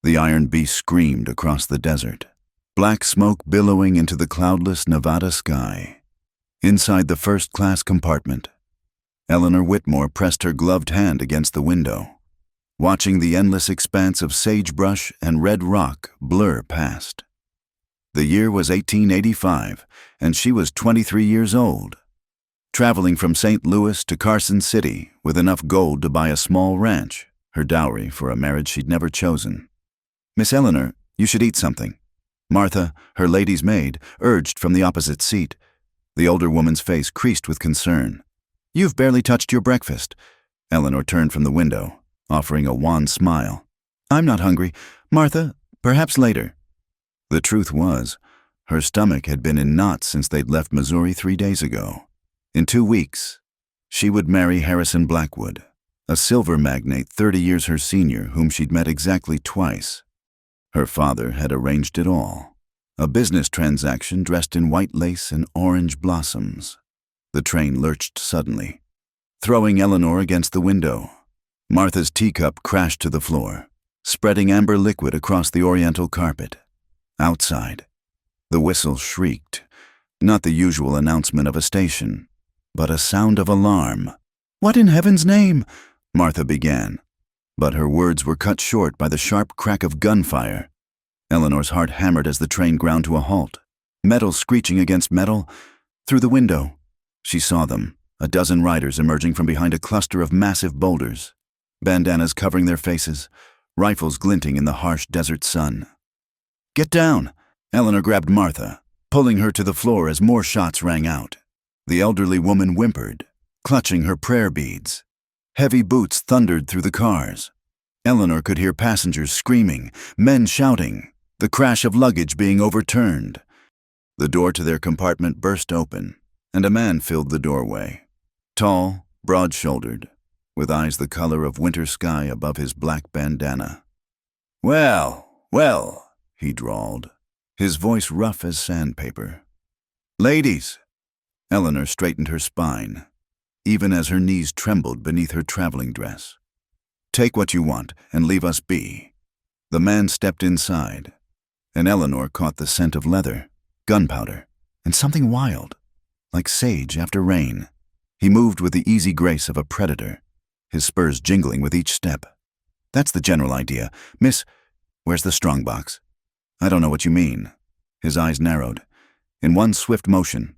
The iron beast screamed across the desert, black smoke billowing into the cloudless Nevada sky. Inside the first-class compartment, Eleanor Whitmore pressed her gloved hand against the window, watching the endless expanse of sagebrush and red rock blur past. The year was 1885, and she was 23 years old, traveling from St. Louis to Carson City with enough gold to buy a small ranch, her dowry for a marriage she'd never chosen. "Miss Eleanor, you should eat something," Martha, her lady's maid, urged from the opposite seat. The older woman's face creased with concern. "You've barely touched your breakfast." Eleanor turned from the window, offering a wan smile. "I'm not hungry. Martha, perhaps later." The truth was, her stomach had been in knots since they'd left Missouri 3 days ago. In 2 weeks, she would marry Harrison Blackwood, a silver magnate 30 years her senior whom she'd met exactly twice. Her father had arranged it all, a business transaction dressed in white lace and orange blossoms. The train lurched suddenly, throwing Eleanor against the window. Martha's teacup crashed to the floor, spreading amber liquid across the oriental carpet. Outside, the whistle shrieked, not the usual announcement of a station, but a sound of alarm. "What in heaven's name?" Martha began, but her words were cut short by the sharp crack of gunfire. Eleanor's heart hammered as the train ground to a halt, metal screeching against metal. Through the window, she saw them, a dozen riders emerging from behind a cluster of massive boulders, bandanas covering their faces, rifles glinting in the harsh desert sun. "Get down!" Eleanor grabbed Martha, pulling her to the floor as more shots rang out. The elderly woman whimpered, clutching her prayer beads. Heavy boots thundered through the cars. Eleanor could hear passengers screaming, men shouting, the crash of luggage being overturned. The door to their compartment burst open, and a man filled the doorway. Tall, broad-shouldered, with eyes the color of winter sky above his black bandana. "Well, well," he drawled, his voice rough as sandpaper. "Ladies!" Eleanor straightened her spine, even as her knees trembled beneath her traveling dress. "Take what you want and leave us be." The man stepped inside, and Eleanor caught the scent of leather, gunpowder, and something wild, like sage after rain. He moved with the easy grace of a predator, his spurs jingling with each step. "That's the general idea. Miss, where's the strongbox?" "I don't know what you mean." His eyes narrowed. In one swift motion,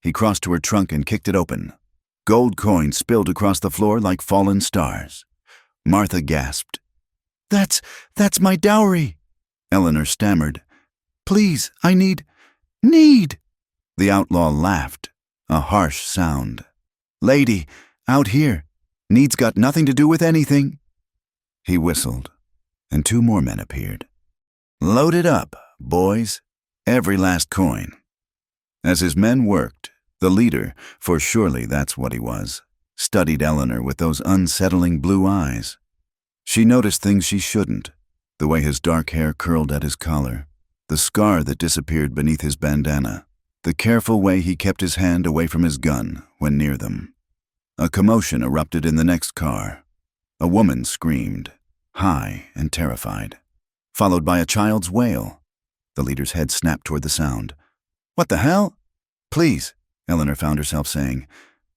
he crossed to her trunk and kicked it open. Gold coins spilled across the floor like fallen stars. Martha gasped. That's my dowry." Eleanor stammered. "Please, I need. The outlaw laughed, a harsh sound. "Lady, out here. Need's got nothing to do with anything." He whistled, and 2 more men appeared. "Load it up, boys. Every last coin." As his men worked, the leader, for surely that's what he was, studied Eleanor with those unsettling blue eyes. She noticed things she shouldn't, the way his dark hair curled at his collar, the scar that disappeared beneath his bandana, the careful way he kept his hand away from his gun when near them. A commotion erupted in the next car. A woman screamed, high and terrified, followed by a child's wail. The leader's head snapped toward the sound. "What the hell?" "Please," Eleanor found herself saying.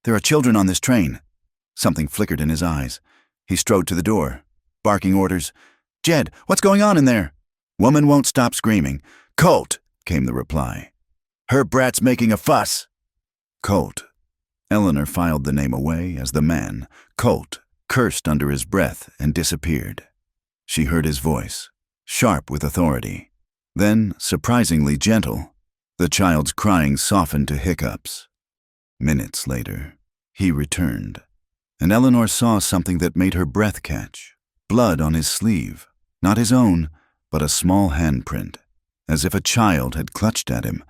"There are children on this train." Something flickered in his eyes. He strode to the door, barking orders. "Jed, what's going on in there?" "Woman won't stop screaming." "Colt," came the reply. "Her brat's making a fuss." Colt. Eleanor filed the name away as the man, Colt, cursed under his breath and disappeared. She heard his voice, sharp with authority. Then, surprisingly gentle, the child's crying softened to hiccups. Minutes later, he returned, and Eleanor saw something that made her breath catch. Blood on his sleeve, not his own, but a small handprint, as if a child had clutched at him.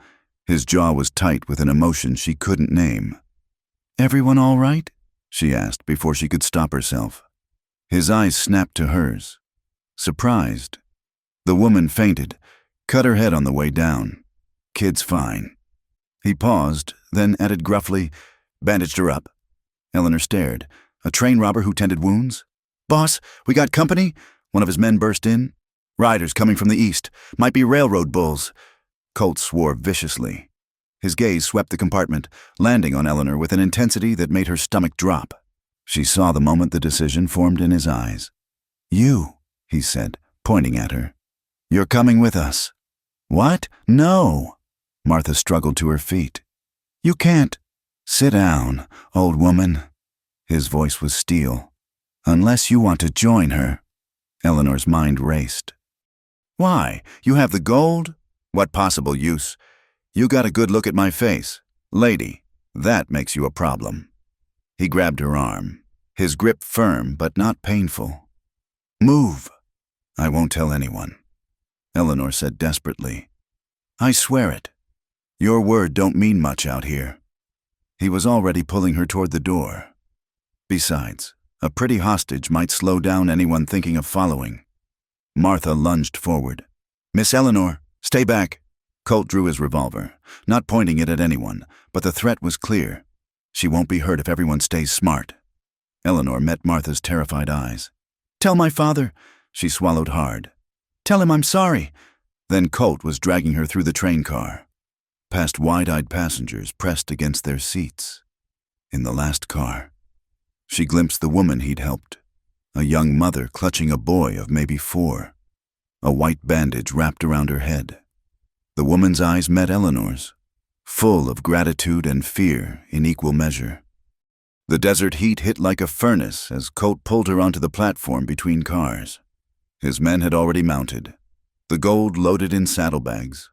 His jaw was tight with an emotion she couldn't name. "Everyone all right?" she asked before she could stop herself. His eyes snapped to hers, surprised. The woman fainted, cut her head on the way down. "Kid's fine." He paused, then added gruffly, "Bandaged her up." Eleanor stared. "A train robber who tended wounds?" "Boss, we got company?" one of his men burst in. Riders coming from the east. Might be railroad bulls. Colt swore viciously. His gaze swept the compartment, landing on Eleanor with an intensity that made her stomach drop. She saw the moment the decision formed in his eyes. "You," he said, pointing at her. "You're coming with us." "What? No." Martha struggled to her feet. "You can't." "Sit down, old woman." His voice was steel. "Unless you want to join her." Eleanor's mind raced. "Why? You have the gold? What possible use? You got a good look at my face. Lady, that makes you a problem." He grabbed her arm, his grip firm but not painful. "Move." "I won't tell anyone," Eleanor said desperately. "I swear it. Your word don't mean much out here." He was already pulling her toward the door. Besides, a pretty hostage might slow down anyone thinking of following. Martha lunged forward. "Miss Eleanor, stay back." Colt drew his revolver, not pointing it at anyone, but the threat was clear. She won't be hurt if everyone stays smart. Eleanor met Martha's terrified eyes. "Tell my father." She swallowed hard. "Tell him I'm sorry." Then Colt was dragging her through the train car, past wide-eyed passengers pressed against their seats. In the last car, she glimpsed the woman he'd helped, a young mother clutching a boy of maybe 4, a white bandage wrapped around her head. The woman's eyes met Eleanor's, full of gratitude and fear in equal measure. The desert heat hit like a furnace as Colt pulled her onto the platform between cars. His men had already mounted, the gold loaded in saddlebags.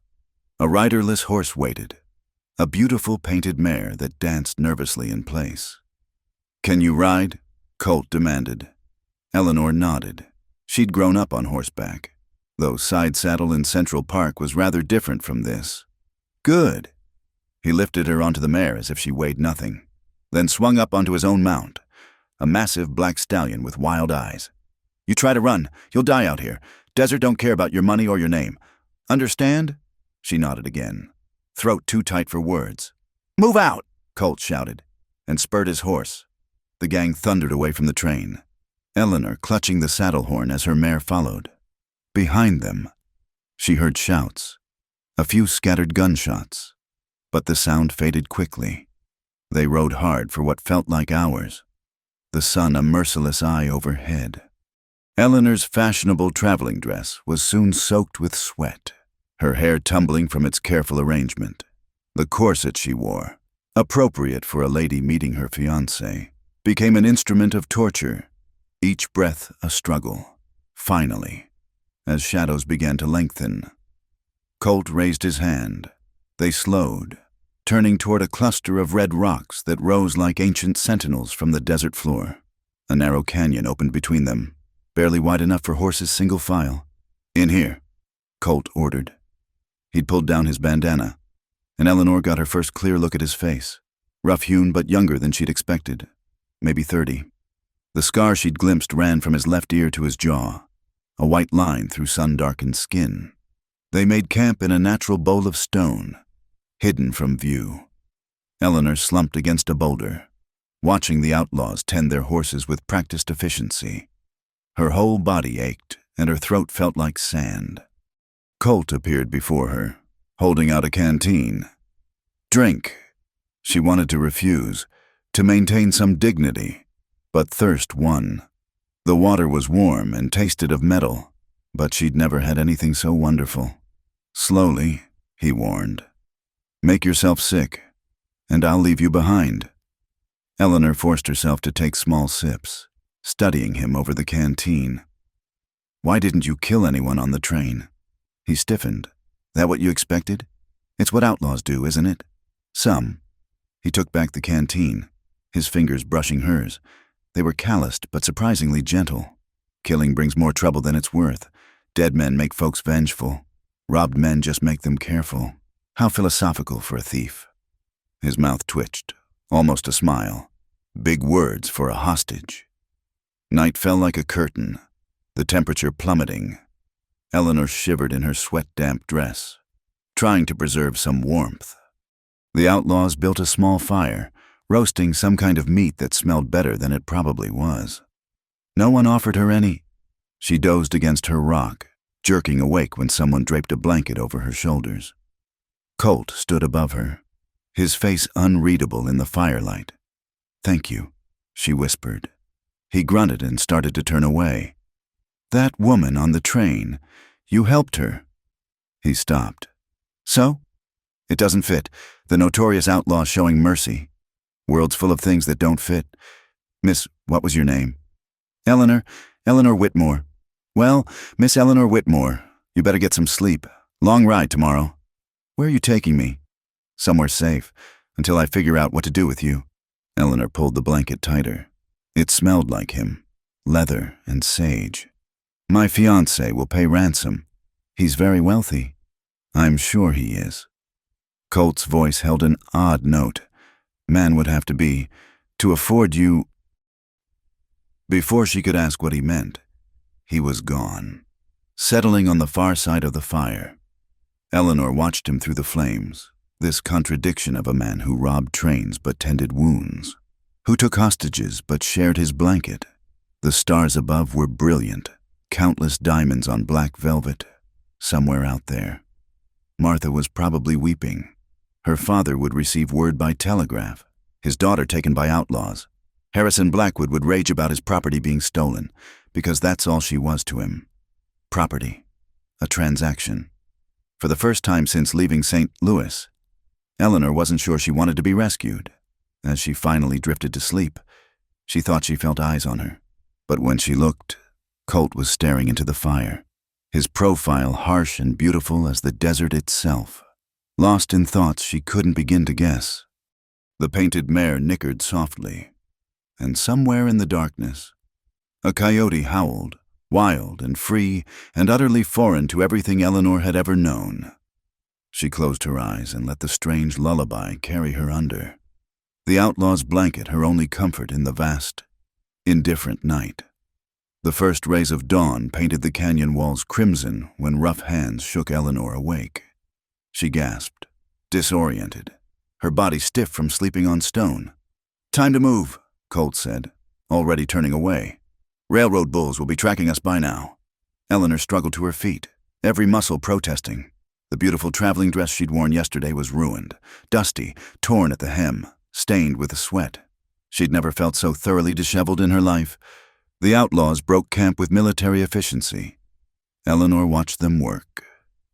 A riderless horse waited, a beautiful painted mare that danced nervously in place. "Can you ride?" Colt demanded. Eleanor nodded. She'd grown up on horseback, though side saddle in Central Park was rather different from this. "Good." He lifted her onto the mare as if she weighed nothing, then swung up onto his own mount, a massive black stallion with wild eyes. "You try to run, you'll die out here. Desert don't care about your money or your name. Understand?" She nodded again, throat too tight for words. "Move out!" Colt shouted, and spurred his horse. The gang thundered away from the train, Eleanor clutching the saddle horn as her mare followed. Behind them, she heard shouts, a few scattered gunshots, but the sound faded quickly. They rode hard for what felt like hours, the sun a merciless eye overhead. Eleanor's fashionable traveling dress was soon soaked with sweat, her hair tumbling from its careful arrangement. The corset she wore, appropriate for a lady meeting her fiancé, became an instrument of torture, each breath a struggle. Finally, as shadows began to lengthen, Colt raised his hand. They slowed, turning toward a cluster of red rocks that rose like ancient sentinels from the desert floor. A narrow canyon opened between them, barely wide enough for horses single file. "In here," Colt ordered. He'd pulled down his bandana, and Eleanor got her first clear look at his face, rough-hewn but younger than she'd expected, maybe 30. The scar she'd glimpsed ran from his left ear to his jaw, a white line through sun-darkened skin. They made camp in a natural bowl of stone, hidden from view. Eleanor slumped against a boulder, watching the outlaws tend their horses with practiced efficiency. Her whole body ached, and her throat felt like sand. Colt appeared before her, holding out a canteen. "Drink." She wanted to refuse, to maintain some dignity, but thirst won. The water was warm and tasted of metal, but she'd never had anything so wonderful. "Slowly," he warned. "Make yourself sick, and I'll leave you behind." Eleanor forced herself to take small sips, studying him over the canteen. "Why didn't you kill anyone on the train?" He stiffened. "That what you expected? It's what outlaws do, isn't it?" "Some." He took back the canteen, his fingers brushing hers. They were calloused but surprisingly gentle. "Killing brings more trouble than it's worth. Dead men make folks vengeful. Robbed men just make them careful. How philosophical for a thief." His mouth twitched, almost a smile. Big words for a hostage. Night fell like a curtain, the temperature plummeting. Eleanor shivered in her sweat-damp dress, trying to preserve some warmth. The outlaws built a small fire, roasting some kind of meat that smelled better than it probably was. No one offered her any. She dozed against her rock, jerking awake when someone draped a blanket over her shoulders. Colt stood above her, his face unreadable in the firelight. "Thank you," she whispered. He grunted and started to turn away. "That woman on the train, you helped her." He stopped. "So? It doesn't fit. The notorious outlaw showing mercy. World's full of things that don't fit. Miss, what was your name?" "Eleanor Whitmore." "Well, Miss Eleanor Whitmore, you better get some sleep. Long ride tomorrow." "Where are you taking me?" "Somewhere safe, until I figure out what to do with you." Eleanor pulled the blanket tighter. It smelled like him, leather and sage. "My fiancé will pay ransom. He's very wealthy." "I'm sure he is." Colt's voice held an odd note. "Man would have to be, to afford you—" Before she could ask what he meant, he was gone, settling on the far side of the fire. Eleanor watched him through the flames, this contradiction of a man who robbed trains but tended wounds, who took hostages but shared his blanket. The stars above were brilliant, countless diamonds on black velvet, somewhere out there. Martha was probably weeping. Her father would receive word by telegraph, his daughter taken by outlaws. Harrison Blackwood would rage about his property being stolen, because that's all she was to him. Property. A transaction. For the first time since leaving St. Louis, Eleanor wasn't sure she wanted to be rescued. As she finally drifted to sleep, she thought she felt eyes on her. But when she looked, Colt was staring into the fire, his profile harsh and beautiful as the desert itself. Lost in thoughts she couldn't begin to guess, the painted mare nickered softly, and somewhere in the darkness, a coyote howled, wild and free and utterly foreign to everything Eleanor had ever known. She closed her eyes and let the strange lullaby carry her under. The outlaw's blanket her only comfort in the vast, indifferent night. The first rays of dawn painted the canyon walls crimson when rough hands shook Eleanor awake. She gasped, disoriented, her body stiff from sleeping on stone. "Time to move," Colt said, already turning away. "Railroad bulls will be tracking us by now." Eleanor struggled to her feet, every muscle protesting. The beautiful traveling dress she'd worn yesterday was ruined, dusty, torn at the hem, stained with sweat. She'd never felt so thoroughly disheveled in her life. The outlaws broke camp with military efficiency. Eleanor watched them work,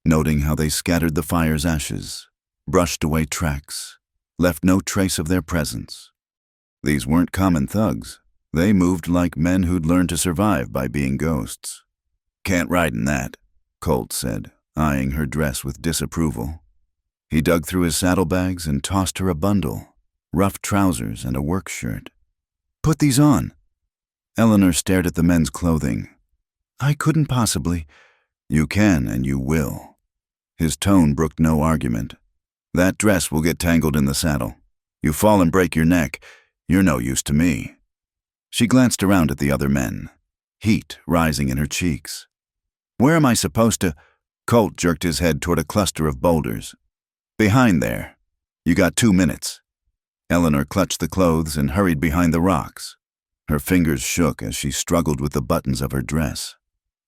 noting how they scattered the fire's ashes, brushed away tracks, left no trace of their presence. These weren't common thugs. They moved like men who'd learned to survive by being ghosts. "Can't ride in that," Colt said, eyeing her dress with disapproval. He dug through his saddlebags and tossed her a bundle, rough trousers and a work shirt. "Put these on." Eleanor stared at the men's clothing. "I couldn't possibly." "You can and you will." His tone brooked no argument. "That dress will get tangled in the saddle. You fall and break your neck, you're no use to me." She glanced around at the other men, heat rising in her cheeks. "Where am I supposed to—" Colt jerked his head toward a cluster of boulders. "Behind there. You got 2 minutes." Eleanor clutched the clothes and hurried behind the rocks. Her fingers shook as she struggled with the buttons of her dress.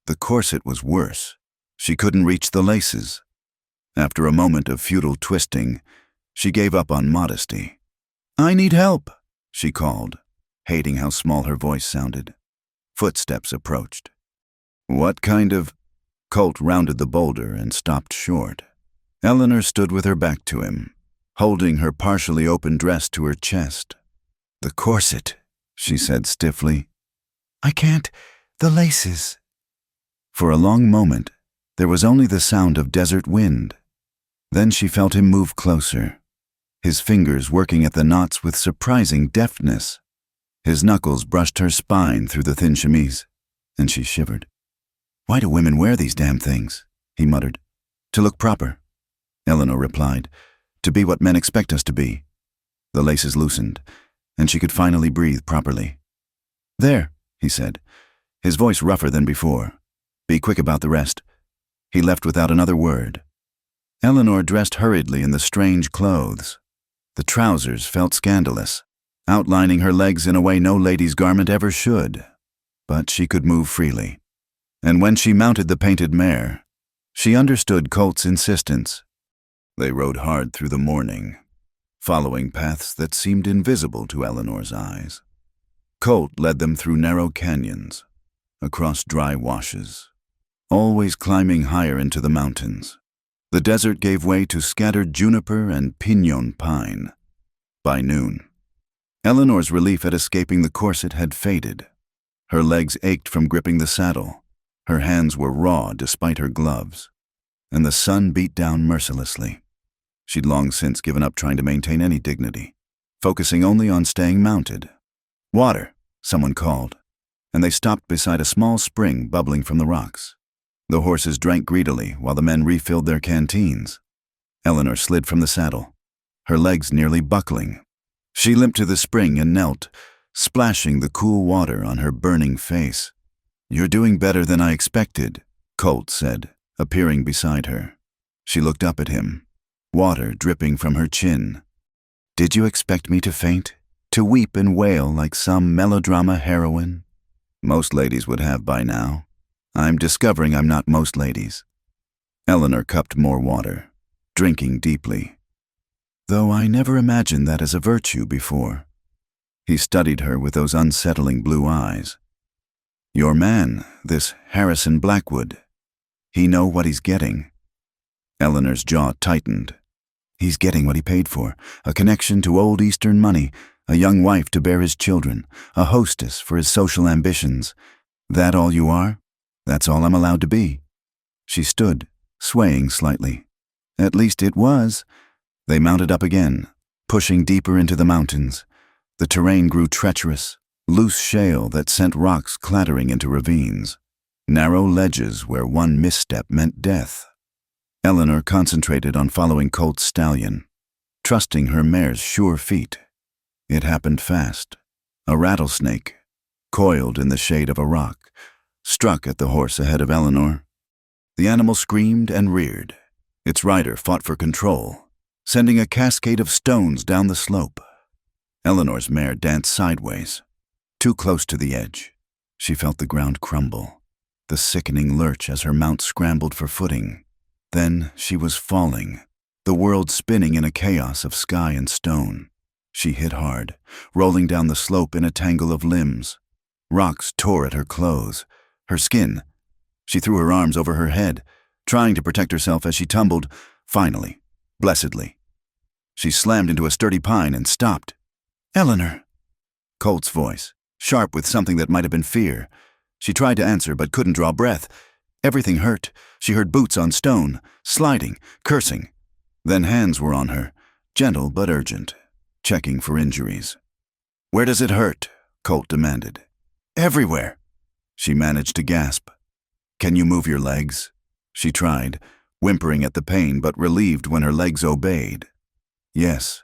The corset was worse. She couldn't reach the laces. After a moment of futile twisting, she gave up on modesty. "I need help," she called, hating how small her voice sounded. Footsteps approached. "What kind of—" Colt rounded the boulder and stopped short. Eleanor stood with her back to him, holding her partially open dress to her chest. "The corset," she said stiffly. "I can't. The laces." For a long moment, there was only the sound of desert wind. Then she felt him move closer, his fingers working at the knots with surprising deftness. His knuckles brushed her spine through the thin chemise, and she shivered. "Why do women wear these damn things?" he muttered. "To look proper," Eleanor replied. "To be what men expect us to be." The laces loosened, and she could finally breathe properly. "There," he said, his voice rougher than before. "Be quick about the rest." He left without another word. Eleanor dressed hurriedly in the strange clothes. The trousers felt scandalous, outlining her legs in a way no lady's garment ever should. But she could move freely. And when she mounted the painted mare, she understood Colt's insistence. They rode hard through the morning, following paths that seemed invisible to Eleanor's eyes. Colt led them through narrow canyons, across dry washes, always climbing higher into the mountains. The desert gave way to scattered juniper and pinon pine. By noon, Eleanor's relief at escaping the corset had faded. Her legs ached from gripping the saddle. Her hands were raw despite her gloves, and the sun beat down mercilessly. She'd long since given up trying to maintain any dignity, focusing only on staying mounted. "Water," someone called, and they stopped beside a small spring bubbling from the rocks. The horses drank greedily while the men refilled their canteens. Eleanor slid from the saddle, her legs nearly buckling. She limped to the spring and knelt, splashing the cool water on her burning face. "You're doing better than I expected," Colt said, appearing beside her. She looked up at him, water dripping from her chin. "Did you expect me to faint? To weep and wail like some melodrama heroine? Most ladies would have by now. I'm discovering I'm not most ladies." Eleanor cupped more water, drinking deeply. "Though I never imagined that as a virtue before." He studied her with those unsettling blue eyes. "Your man, this Harrison Blackwood, he know what he's getting?" Eleanor's jaw tightened. "He's getting what he paid for, a connection to old Eastern money, a young wife to bear his children, a hostess for his social ambitions. That all you are? That's all I'm allowed to be." She stood, swaying slightly. "At least it was." They mounted up again, pushing deeper into the mountains. The terrain grew treacherous, loose shale that sent rocks clattering into ravines, narrow ledges where one misstep meant death. Eleanor concentrated on following Colt's stallion, trusting her mare's sure feet. It happened fast. A rattlesnake, coiled in the shade of a rock, struck at the horse ahead of Eleanor. The animal screamed and reared. Its rider fought for control, sending a cascade of stones down the slope. Eleanor's mare danced sideways, too close to the edge. She felt the ground crumble, the sickening lurch as her mount scrambled for footing. Then she was falling, the world spinning in a chaos of sky and stone. She hit hard, rolling down the slope in a tangle of limbs. Rocks tore at her clothes, her skin. She threw her arms over her head, trying to protect herself as she tumbled. Finally, blessedly, she slammed into a sturdy pine and stopped. "Eleanor!" Colt's voice, sharp with something that might have been fear. She tried to answer but couldn't draw breath. Everything hurt. She heard boots on stone, sliding, cursing. Then hands were on her, gentle but urgent, checking for injuries. "Where does it hurt?" Colt demanded. "Everywhere." She managed to gasp. "Can you move your legs?" She tried, whimpering at the pain but relieved when her legs obeyed. "Yes."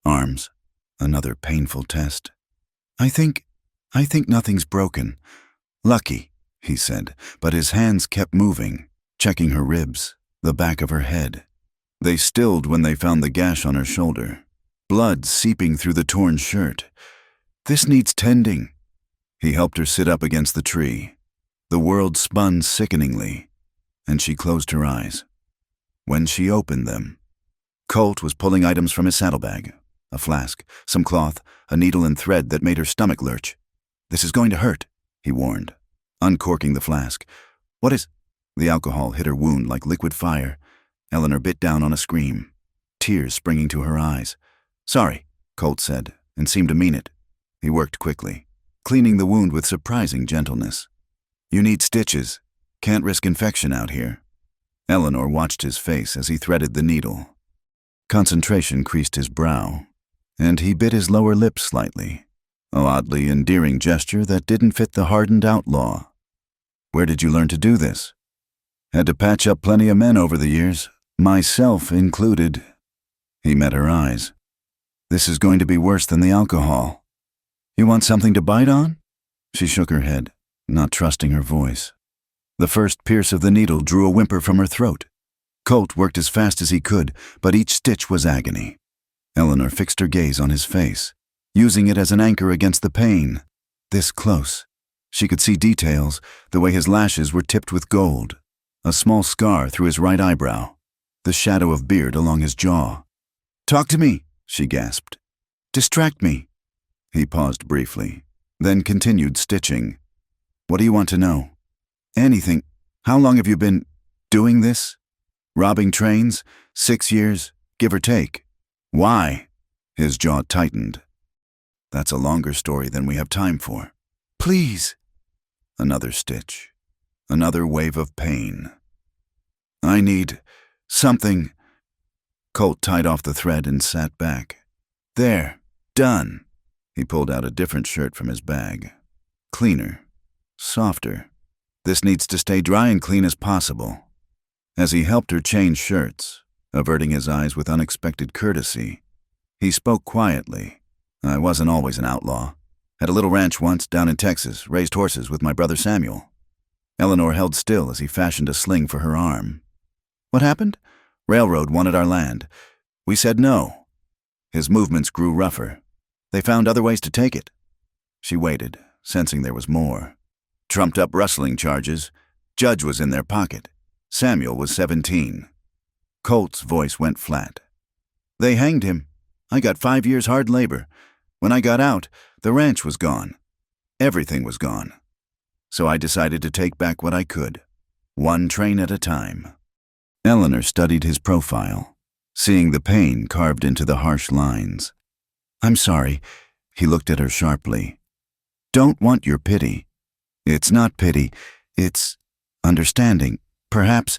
Arms. Another painful test. I think nothing's broken. Lucky," he said, but his hands kept moving, checking her ribs, the back of her head. They stilled when they found the gash on her shoulder, blood seeping through the torn shirt. "This needs tending." He helped her sit up against the tree. The world spun sickeningly, and she closed her eyes. When she opened them, Colt was pulling items from his saddlebag, a flask, some cloth, a needle and thread that made her stomach lurch. "This is going to hurt," he warned, uncorking the flask. "What is—" The alcohol hit her wound like liquid fire. Eleanor bit down on a scream, tears springing to her eyes. "Sorry," Colt said, and seemed to mean it. He worked quickly, cleaning the wound with surprising gentleness. "You need stitches. Can't risk infection out here." Eleanor watched his face as he threaded the needle. Concentration creased his brow, and he bit his lower lip slightly, an oddly endearing gesture that didn't fit the hardened outlaw. "Where did you learn to do this?" "Had to patch up plenty of men over the years, myself included." He met her eyes. "This is going to be worse than the alcohol." "You want something to bite on?" She shook her head, not trusting her voice. The first pierce of the needle drew a whimper from her throat. Colt worked as fast as he could, but each stitch was agony. Eleanor fixed her gaze on his face, using it as an anchor against the pain. This close, She could see details, the way his lashes were tipped with gold, a small scar through his right eyebrow, the shadow of beard along his jaw. "Talk to me," she gasped. "Distract me." He paused briefly, then continued stitching. "What do you want to know?" "Anything. How long have you been doing this? Robbing trains? 6 years, give or take." "Why?" His jaw tightened. "That's a longer story than we have time for." "Please." Another stitch. Another wave of pain. "I need something." Colt tied off the thread and sat back. "There, done." He pulled out a different shirt from his bag. Cleaner. Softer. "This needs to stay dry and clean as possible." As he helped her change shirts, averting his eyes with unexpected courtesy, he spoke quietly. "I wasn't always an outlaw. Had a little ranch once down in Texas, raised horses with my brother Samuel." Eleanor held still as he fashioned a sling for her arm. "What happened?" "Railroad wanted our land. We said no." His movements grew rougher. "They found other ways to take it." She waited, sensing there was more. Trumped-up rustling charges. Judge was in their pocket. Samuel was 17. Colt's voice went flat. "They hanged him. I got 5 years hard labor. When I got out, the ranch was gone. Everything was gone. So I decided to take back what I could, one train at a time." Eleanor studied his profile, seeing the pain carved into the harsh lines. "I'm sorry." He looked at her sharply. "Don't want your pity. It's not pity. It's understanding. Perhaps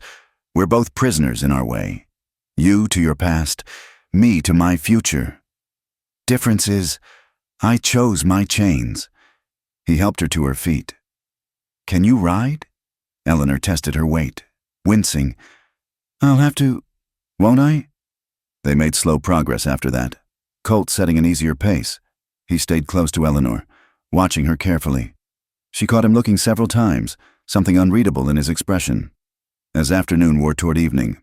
we're both prisoners in our way. You to your past, me to my future. Difference is, I chose my chains." He helped her to her feet. "Can you ride?" Eleanor tested her weight, wincing. "I'll have to, won't I?" They made slow progress after that, Colt setting an easier pace. He stayed close to Eleanor, watching her carefully. She caught him looking several times, something unreadable in his expression. As afternoon wore toward evening,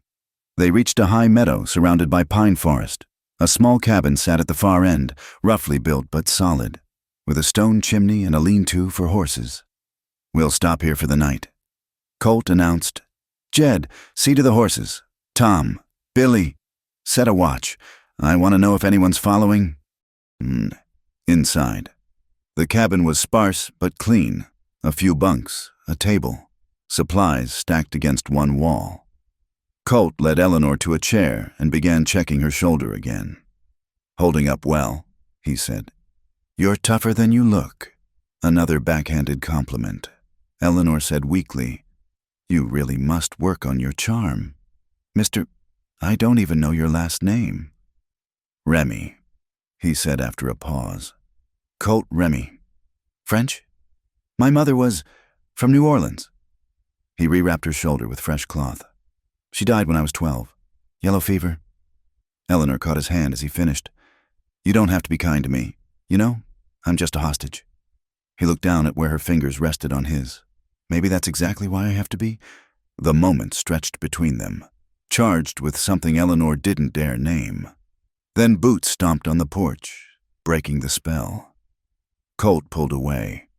they reached a high meadow surrounded by pine forest. A small cabin sat at the far end, roughly built but solid, with a stone chimney and a lean-to for horses. "We'll stop here for the night." Colt announced. "Jed, see to the horses. Tom, Billy, set a watch. I want to know if anyone's following." Inside. The cabin was sparse but clean. A few bunks, a table, supplies stacked against one wall. Colt led Eleanor to a chair and began checking her shoulder again. "Holding up well," he said. "You're tougher than you look." Another backhanded compliment. Eleanor said weakly, "You really must work on your charm. Mr. I don't even know your last name." "Remy," he said after a pause. "Colt Remy." "French?" "My mother was from New Orleans." He rewrapped her shoulder with fresh cloth. "She died when I was 12. Yellow fever." Eleanor caught his hand as he finished. "You don't have to be kind to me. You know, I'm just a hostage." He looked down at where her fingers rested on his. "Maybe that's exactly why I have to be?" The moment stretched between them, charged with something Eleanor didn't dare name. Then boots stomped on the porch, breaking the spell. Colt pulled away,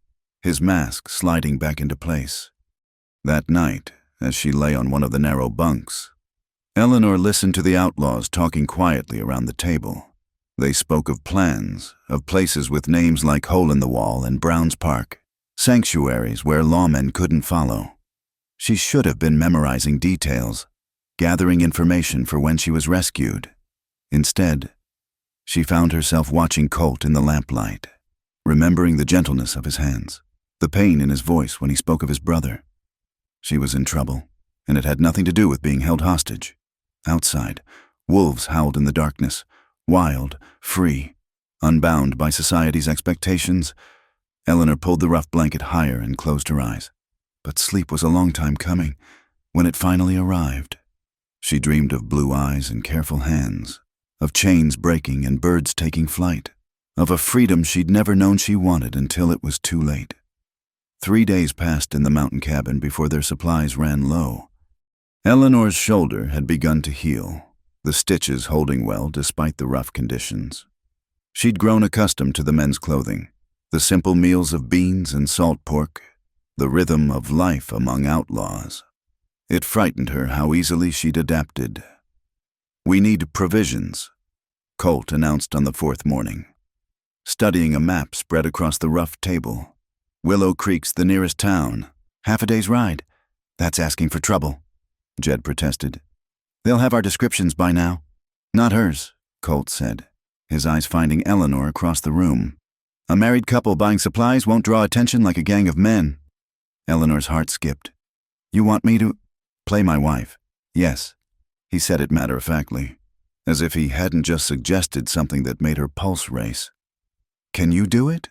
his mask sliding back into place. That night, as she lay on one of the narrow bunks, Eleanor listened to the outlaws talking quietly around the table. They spoke of plans, of places with names like Hole in the Wall and Brown's Park, sanctuaries where lawmen couldn't follow. She should have been memorizing details, gathering information for when she was rescued. Instead, she found herself watching Colt in the lamplight, remembering the gentleness of his hands, the pain in his voice when he spoke of his brother. She was in trouble, and it had nothing to do with being held hostage. Outside, wolves howled in the darkness, wild, free, unbound by society's expectations. Eleanor pulled the rough blanket higher and closed her eyes. But sleep was a long time coming. When it finally arrived, she dreamed of blue eyes and careful hands, of chains breaking and birds taking flight, of a freedom she'd never known she wanted until it was too late. 3 days passed in the mountain cabin before their supplies ran low. Eleanor's shoulder had begun to heal, the stitches holding well despite the rough conditions. She'd grown accustomed to the men's clothing, The simple meals of beans and salt pork, the rhythm of life among outlaws. It frightened her how easily she'd adapted. "We need provisions," Colt announced on the fourth morning, studying a map spread across the rough table. "Willow Creek's the nearest town. Half a day's ride. That's asking for trouble," Jed protested. "They'll have our descriptions by now." "Not hers," Colt said, his eyes finding Eleanor across the room. "A married couple buying supplies won't draw attention like a gang of men." Eleanor's heart skipped. "You want me to play my wife?" "Yes," he said it matter-of-factly, as if he hadn't just suggested something that made her pulse race. "Can you do it?"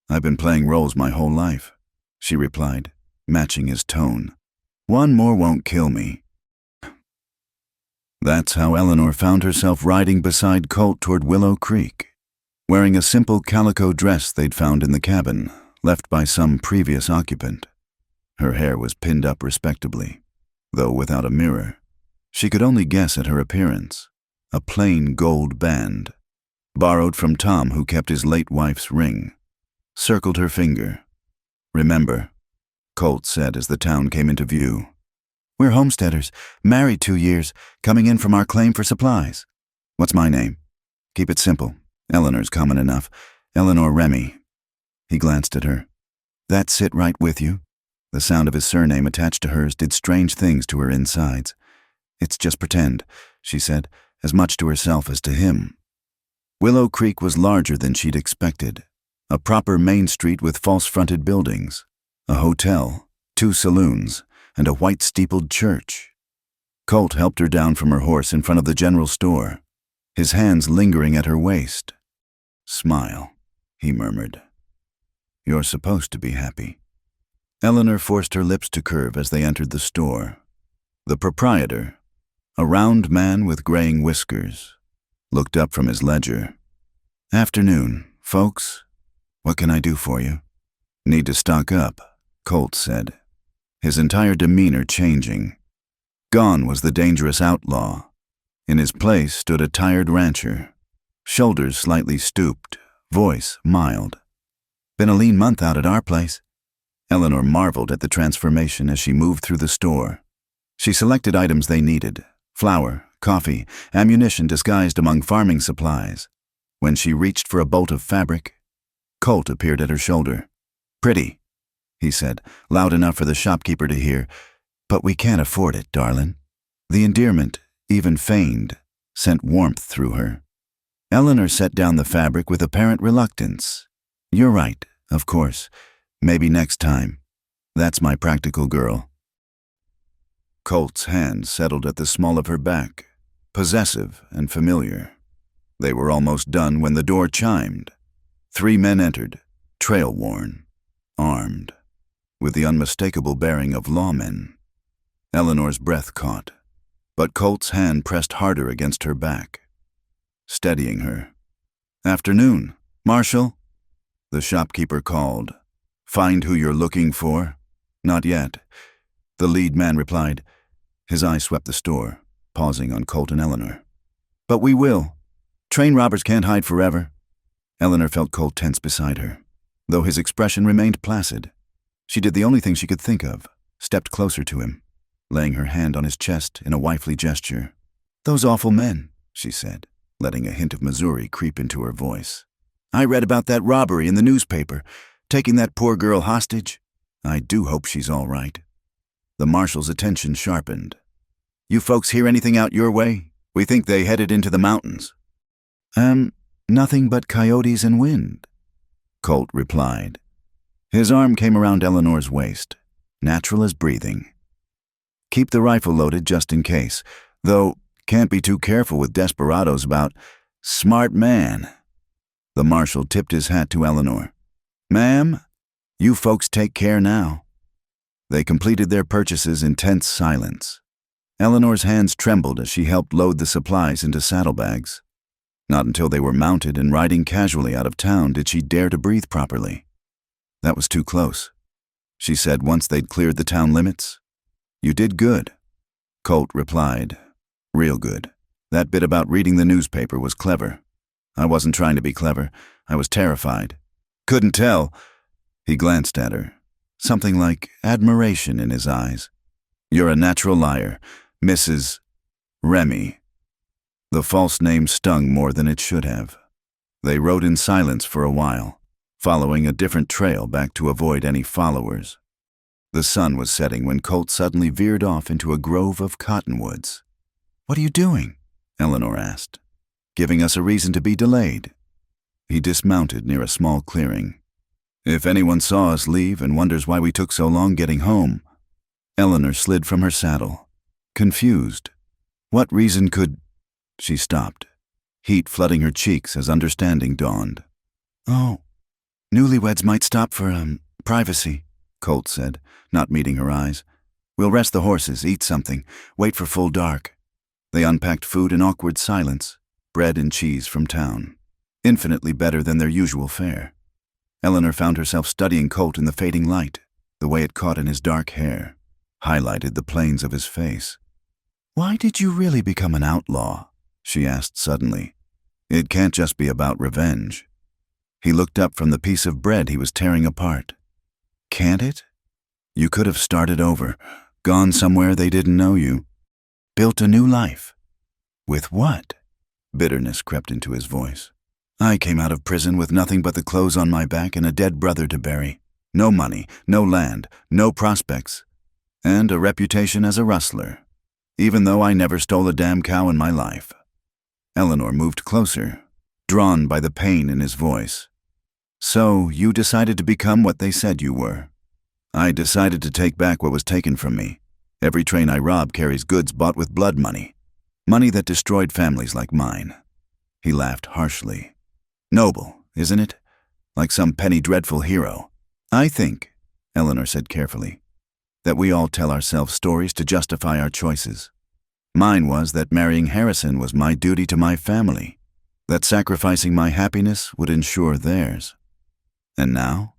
"I've been playing roles my whole life," she replied, matching his tone. "One more won't kill me." That's how Eleanor found herself riding beside Colt toward Willow Creek, wearing a simple calico dress they'd found in the cabin, left by some previous occupant. Her hair was pinned up respectably, though without a mirror. She could only guess at her appearance. A plain gold band, borrowed from Tom, who kept his late wife's ring, circled her finger. "Remember," Colt said as the town came into view. "We're homesteaders, married 2 years, coming in from our claim for supplies." "What's my name?" "Keep it simple. Eleanor's common enough. Eleanor Remy." He glanced at her. "That sit right with you?" The sound of his surname attached to hers did strange things to her insides. "It's just pretend," she said, as much to herself as to him. Willow Creek was larger than she'd expected. A proper main street with false-fronted buildings, a hotel, 2 saloons, and a white-steepled church. Colt helped her down from her horse in front of the general store, his hands lingering at her waist. "Smile," he murmured. "You're supposed to be happy." Eleanor forced her lips to curve as they entered the store. The proprietor, a round man with graying whiskers, looked up from his ledger. "Afternoon, folks. What can I do for you?" "Need to stock up," Colt said, his entire demeanor changing. Gone was the dangerous outlaw. In his place stood a tired rancher, shoulders slightly stooped, voice mild. "Been a lean month out at our place." Eleanor marveled at the transformation as she moved through the store. She selected items they needed: flour, coffee, ammunition disguised among farming supplies. When she reached for a bolt of fabric, Colt appeared at her shoulder. "Pretty," he said, loud enough for the shopkeeper to hear, "but we can't afford it, darlin'." The endearment, even feigned, sent warmth through her. Eleanor set down the fabric with apparent reluctance. "You're right, of course. Maybe next time. That's my practical girl." Colt's hand settled at the small of her back, possessive and familiar. They were almost done when the door chimed. 3 men entered, trail-worn, armed, with the unmistakable bearing of lawmen. Eleanor's breath caught, but Colt's hand pressed harder against her back, steadying her. "Afternoon, Marshal," the shopkeeper called. "Find who you're looking for?" "Not yet," the lead man replied. His eye swept the store, pausing on Colt and Eleanor. "But we will. Train robbers can't hide forever." Eleanor felt Colt tense beside her, though his expression remained placid. She did the only thing she could think of, stepped closer to him, laying her hand on his chest in a wifely gesture. "Those awful men," she said, letting a hint of Missouri creep into her voice. "I read about that robbery in the newspaper, taking that poor girl hostage. I do hope she's all right." The marshal's attention sharpened. "You folks hear anything out your way? We think they headed into the mountains." Nothing but coyotes and wind," Colt replied. His arm came around Eleanor's waist, natural as breathing. "Keep the rifle loaded just in case, though can't be too careful with desperados about." "Smart man." The marshal tipped his hat to Eleanor. "Ma'am, you folks take care now." They completed their purchases in tense silence. Eleanor's hands trembled as she helped load the supplies into saddlebags. Not until they were mounted and riding casually out of town did she dare to breathe properly. "That was too close," she said once they'd cleared the town limits. "You did good," Colt replied. "Real good. That bit about reading the newspaper was clever." "I wasn't trying to be clever. I was terrified." Couldn't tell. He glanced at her, something like admiration in his eyes. You're a natural liar, Mrs. Remy. The false name stung more than it should have. They rode in silence for a while, following a different trail back to avoid any followers. The sun was setting when Colt suddenly veered off into a grove of cottonwoods. "What are you doing?" Eleanor asked. "Giving us a reason to be delayed." He dismounted near a small clearing. "If anyone saw us leave and wonders why we took so long getting home." Eleanor slid from her saddle, confused. What reason could... She stopped, heat flooding her cheeks as understanding dawned. "Oh, newlyweds might stop for, privacy," Colt said, not meeting her eyes. "We'll rest the horses, eat something, wait for full dark." They unpacked food in awkward silence, bread and cheese from town, infinitely better than their usual fare. Eleanor found herself studying Colt in the fading light, the way it caught in his dark hair, highlighted the planes of his face. "Why did you really become an outlaw?" she asked suddenly. "It can't just be about revenge." He looked up from the piece of bread he was tearing apart. "Can't it? You could have started over, gone somewhere they didn't know you, built a new life." "With what?" Bitterness crept into his voice. "I came out of prison with nothing but the clothes on my back and a dead brother to bury. No money, no land, no prospects, and a reputation as a rustler, even though I never stole a damn cow in my life." Eleanor moved closer, drawn by the pain in his voice. "So you decided to become what they said you were." "I decided to take back what was taken from me. Every train I rob carries goods bought with blood money. Money that destroyed families like mine." He laughed harshly. "Noble, isn't it? Like some penny dreadful hero." "I think," Eleanor said carefully, "that we all tell ourselves stories to justify our choices. Mine was that marrying Harrison was my duty to my family, that sacrificing my happiness would ensure theirs. And now?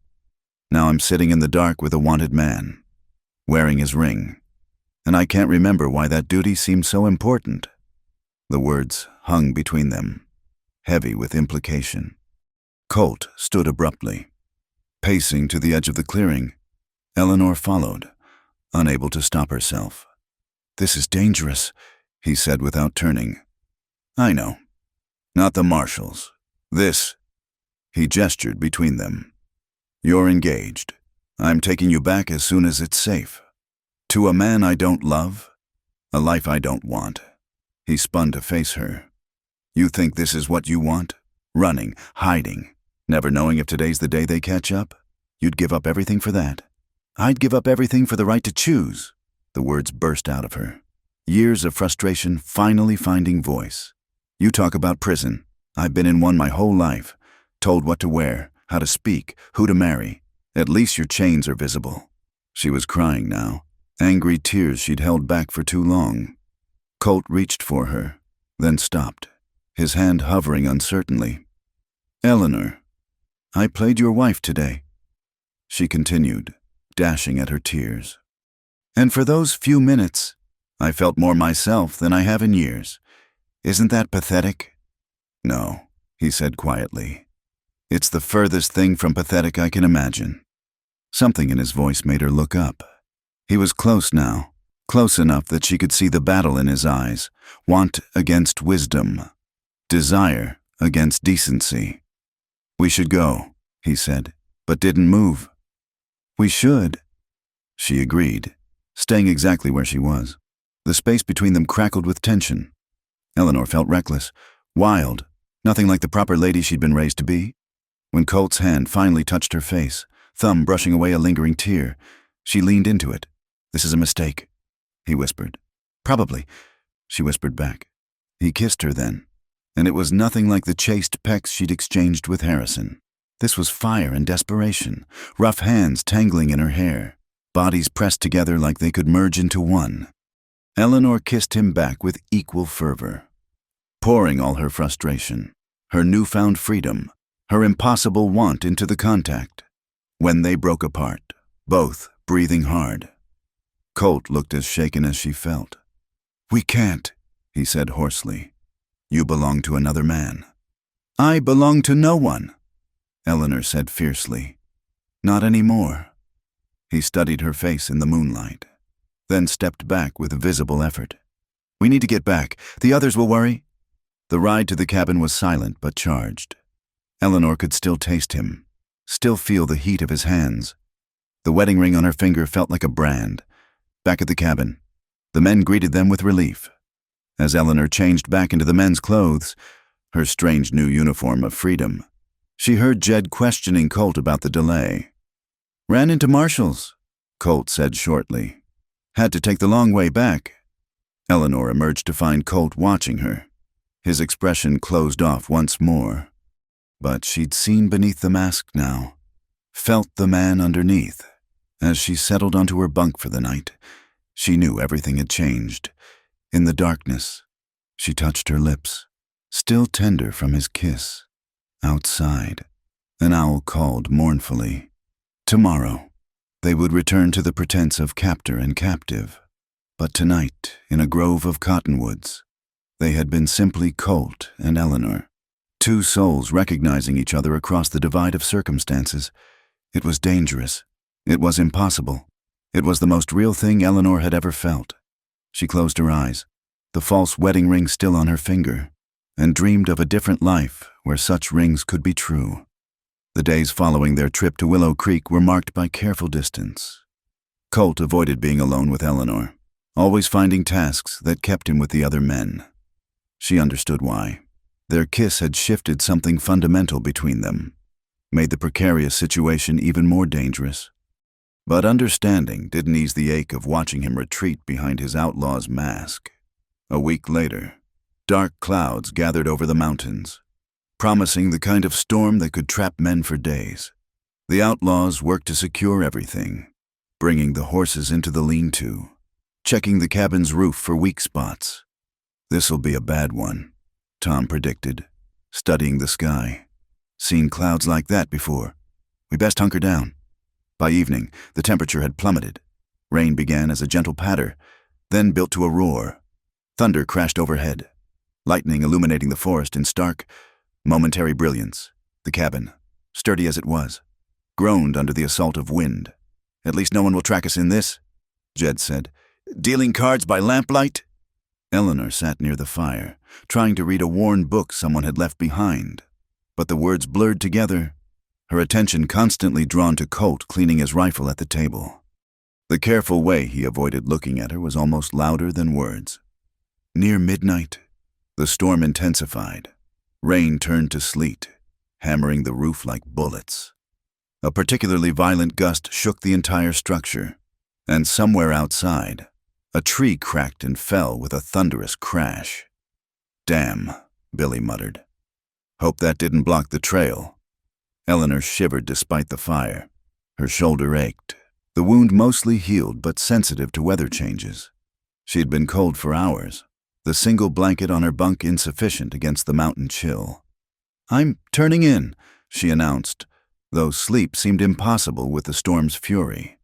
Now I'm sitting in the dark with a wanted man, wearing his ring, and I can't remember why that duty seemed so important." The words hung between them, heavy with implication. Colt stood abruptly, pacing to the edge of the clearing. Eleanor followed, unable to stop herself. "This is dangerous," he said without turning. "I know. Not the marshals. This..." He gestured between them. "You're engaged. I'm taking you back as soon as it's safe. To a man I don't love, a life I don't want." He spun to face her. "You think this is what you want? Running, hiding, never knowing if today's the day they catch up? You'd give up everything for that?" "I'd give up everything for the right to choose." The words burst out of her, years of frustration finally finding voice. "You talk about prison. I've been in one my whole life, told what to wear, how to speak, who to marry. At least your chains are visible." She was crying now, angry tears she'd held back for too long. Colt reached for her, then stopped, his hand hovering uncertainly. "Eleanor, I played your wife today," she continued, dashing at her tears. "And for those few minutes, I felt more myself than I have in years. Isn't that pathetic?" "No," he said quietly. "It's the furthest thing from pathetic I can imagine." Something in his voice made her look up. He was close now, close enough that she could see the battle in his eyes, want against wisdom, desire against decency. "We should go," he said, but didn't move. "We should," she agreed, staying exactly where she was. The space between them crackled with tension. Eleanor felt reckless, wild, nothing like the proper lady she'd been raised to be. When Colt's hand finally touched her face, thumb brushing away a lingering tear, she leaned into it. "This is a mistake," he whispered. "Probably," she whispered back. He kissed her then, and it was nothing like the chaste pecks she'd exchanged with Harrison. This was fire and desperation, rough hands tangling in her hair, bodies pressed together like they could merge into one. Eleanor kissed him back with equal fervor, pouring all her frustration, her newfound freedom, her impossible want into the contact. When they broke apart, both breathing hard, Colt looked as shaken as she felt. "We can't," he said hoarsely. "You belong to another man." "I belong to no one." Eleanor said fiercely. Not anymore. He studied her face in the moonlight, then stepped back with visible effort. We need to get back. The others will worry. The ride to the cabin was silent but charged. Eleanor could still taste him, still feel the heat of his hands. The wedding ring on her finger felt like a brand. Back at the cabin, the men greeted them with relief. As Eleanor changed back into the men's clothes, her strange new uniform of freedom, she heard Jed questioning Colt about the delay. Ran into Marshall's, Colt said shortly. Had to take the long way back. Eleanor emerged to find Colt watching her. His expression closed off once more. But she'd seen beneath the mask now, felt the man underneath. As she settled onto her bunk for the night, she knew everything had changed. In the darkness, she touched her lips, still tender from his kiss. Outside, an owl called mournfully. Tomorrow, they would return to the pretense of captor and captive. But tonight, in a grove of cottonwoods, they had been simply Colt and Eleanor. Two souls recognizing each other across the divide of circumstances. It was dangerous. It was impossible. It was the most real thing Eleanor had ever felt. She closed her eyes, the false wedding ring still on her finger, and dreamed of a different life where such rings could be true. The days following their trip to Willow Creek were marked by careful distance. Colt avoided being alone with Eleanor, always finding tasks that kept him with the other men. She understood why. Their kiss had shifted something fundamental between them, made the precarious situation even more dangerous. But understanding didn't ease the ache of watching him retreat behind his outlaw's mask. A week later, dark clouds gathered over the mountains, promising the kind of storm that could trap men for days. The outlaws worked to secure everything, bringing the horses into the lean-to, checking the cabin's roof for weak spots. This'll be a bad one, Tom predicted, studying the sky. Seen clouds like that before. We best hunker down. By evening, the temperature had plummeted. Rain began as a gentle patter, then built to a roar. Thunder crashed overhead, lightning illuminating the forest in stark, momentary brilliance. The cabin, sturdy as it was, groaned under the assault of wind. At least no one will track us in this, Jed said. Dealing cards by lamplight? Eleanor sat near the fire, trying to read a worn book someone had left behind. But the words blurred together, her attention constantly drawn to Colt cleaning his rifle at the table. The careful way he avoided looking at her was almost louder than words. Near midnight, the storm intensified. Rain turned to sleet, hammering the roof like bullets. A particularly violent gust shook the entire structure, and somewhere outside, a tree cracked and fell with a thunderous crash. Damn, Billy muttered. Hope that didn't block the trail. Eleanor shivered despite the fire. Her shoulder ached, the wound mostly healed but sensitive to weather changes. She had been cold for hours, the single blanket on her bunk insufficient against the mountain chill. I'm turning in, she announced, though sleep seemed impossible with the storm's fury.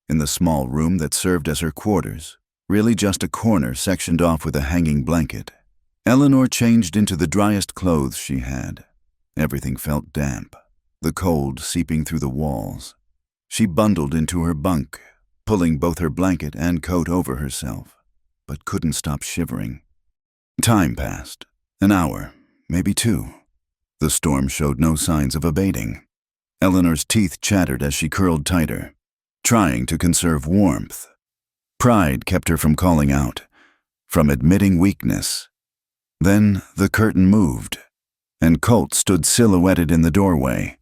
In the small room that served as her quarters, really just a corner sectioned off with a hanging blanket, Eleanor changed into the driest clothes she had. Everything felt damp, the cold seeping through the walls. She bundled into her bunk, pulling both her blanket and coat over herself, but couldn't stop shivering. Time passed. An hour, maybe two. The storm showed no signs of abating. Eleanor's teeth chattered as she curled tighter, trying to conserve warmth. Pride kept her from calling out, from admitting weakness. Then the curtain moved, and Colt stood silhouetted in the doorway.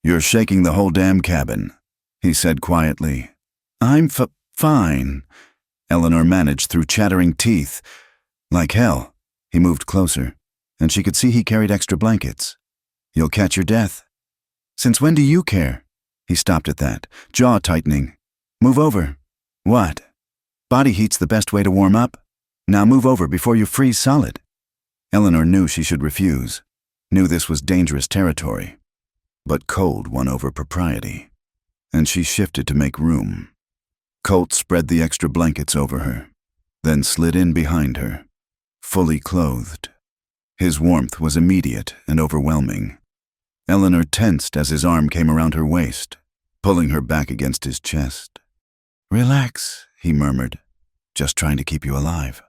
You're shaking the whole damn cabin, he said quietly. I'm fine, Eleanor managed through chattering teeth. Like hell. He moved closer, and she could see he carried extra blankets. You'll catch your death. Since when do you care? He stopped at that, jaw tightening. Move over. What? Body heat's the best way to warm up. Now move over before you freeze solid. Eleanor knew she should refuse, knew this was dangerous territory. But cold won over propriety, and she shifted to make room. Colt spread the extra blankets over her, then slid in behind her, fully clothed. His warmth was immediate and overwhelming. Eleanor tensed as his arm came around her waist, pulling her back against his chest. "Relax," he murmured, "just trying to keep you alive."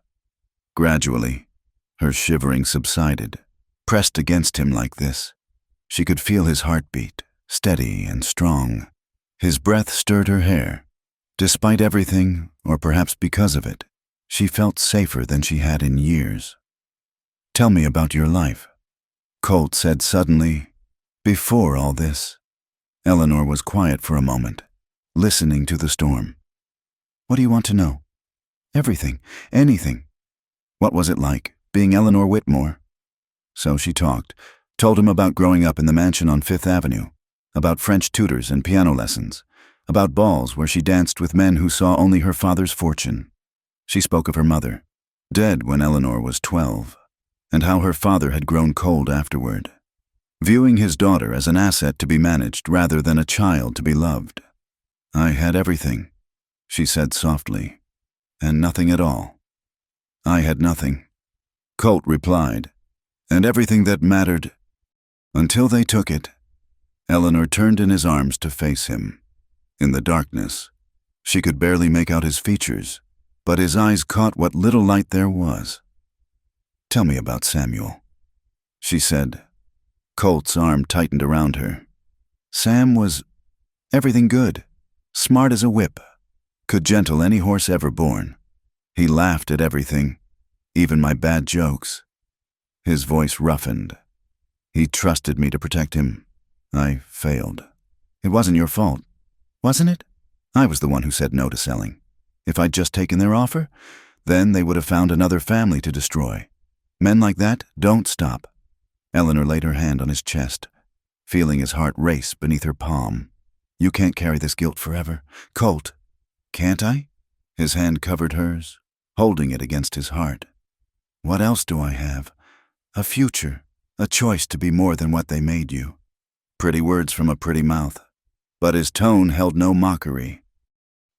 Gradually, her shivering subsided. Pressed against him like this, she could feel his heartbeat, steady and strong. His breath stirred her hair. Despite everything, or perhaps because of it, she felt safer than she had in years. "Tell me about your life," Colt said suddenly. Before all this, Eleanor was quiet for a moment, listening to the storm. "What do you want to know?" "Everything, anything." What was it like, being Eleanor Whitmore? So she talked, told him about growing up in the mansion on Fifth Avenue, about French tutors and piano lessons, about balls where she danced with men who saw only her father's fortune. She spoke of her mother, dead when Eleanor was 12, and how her father had grown cold afterward, viewing his daughter as an asset to be managed rather than a child to be loved. "I had everything," she said softly, "and nothing at all." "I had nothing," Colt replied, "and everything that mattered until they took it." Eleanor turned in his arms to face him. In the darkness, she could barely make out his features, but his eyes caught what little light there was. "Tell me about Samuel," she said. Colt's arm tightened around her. "Sam was everything good, smart as a whip, could gentle any horse ever born. He laughed at everything, even my bad jokes." His voice roughened. "He trusted me to protect him. I failed. It wasn't your fault, wasn't it? I was the one who said no to selling. If I'd just taken their offer, then they would have found another family to destroy. Men like that don't stop." Eleanor laid her hand on his chest, feeling his heart race beneath her palm. "You can't carry this guilt forever. Colt." "Can't I?" His hand covered hers, holding it against his heart. "What else do I have? A future, a choice to be more than what they made you." Pretty words from a pretty mouth, but his tone held no mockery.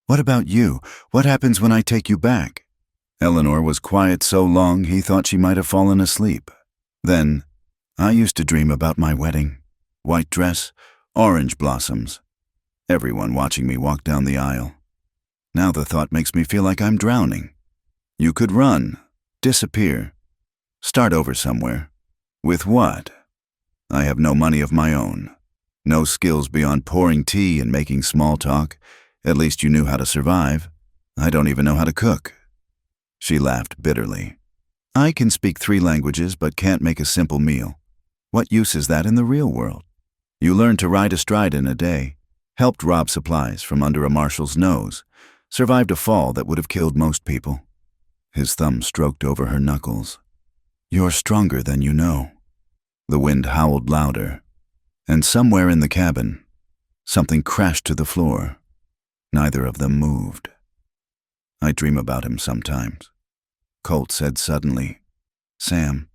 "What about you? What happens when I take you back?" Eleanor was quiet so long he thought she might have fallen asleep. Then, "I used to dream about my wedding. White dress, orange blossoms. Everyone watching me walk down the aisle. Now the thought makes me feel like I'm drowning. You could run, disappear, start over somewhere. With what? I have no money of my own. No skills beyond pouring tea and making small talk. At least you knew how to survive. I don't even know how to cook." She laughed bitterly. "I can speak 3 languages but can't make a simple meal. What use is that in the real world? You learned to ride astride in a day, helped rob supplies from under a marshal's nose, survived a fall that would have killed most people." His thumb stroked over her knuckles. "You're stronger than you know." The wind howled louder, and somewhere in the cabin, something crashed to the floor. Neither of them moved. "I dream about him sometimes," Colt said suddenly. "Sam.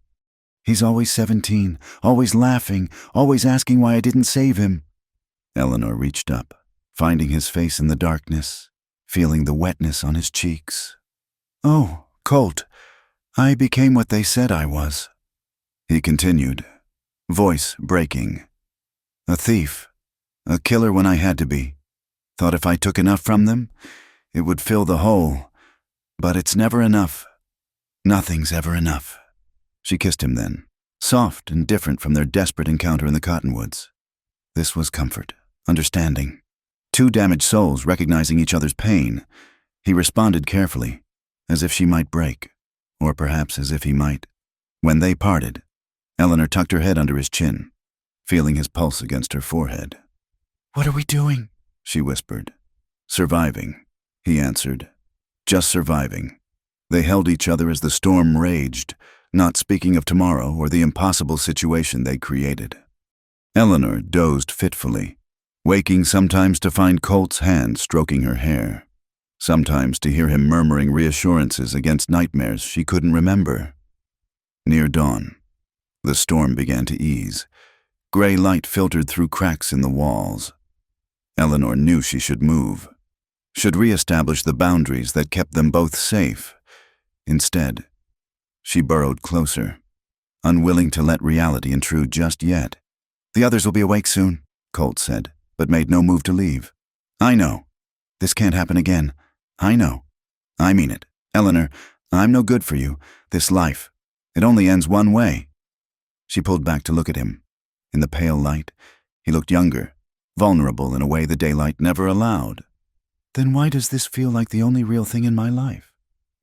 He's always 17, always laughing, always asking why I didn't save him." Eleanor reached up, finding his face in the darkness, feeling the wetness on his cheeks. "Oh, Colt, I became what they said I was." He continued, voice breaking. "A thief, a killer when I had to be. Thought if I took enough from them, it would fill the hole. But it's never enough. Nothing's ever enough." She kissed him then, soft and different from their desperate encounter in the cottonwoods. This was comfort, understanding. 2 damaged souls recognizing each other's pain. He responded carefully, as if she might break, or perhaps as if he might. When they parted, Eleanor tucked her head under his chin, feeling his pulse against her forehead. "What are we doing?" she whispered. "Surviving," he answered. "Just surviving." They held each other as the storm raged, not speaking of tomorrow or the impossible situation they created. Eleanor dozed fitfully, waking sometimes to find Colt's hand stroking her hair, sometimes to hear him murmuring reassurances against nightmares she couldn't remember. Near dawn, the storm began to ease. Gray light filtered through cracks in the walls. Eleanor knew she should move, should reestablish the boundaries that kept them both safe. Instead, she burrowed closer, unwilling to let reality intrude just yet. The others will be awake soon, Colt said, but made no move to leave. I know. This can't happen again. I know. I mean it. Eleanor, I'm no good for you. This life. It only ends one way. She pulled back to look at him. In the pale light, he looked younger, vulnerable in a way the daylight never allowed. Then why does this feel like the only real thing in my life?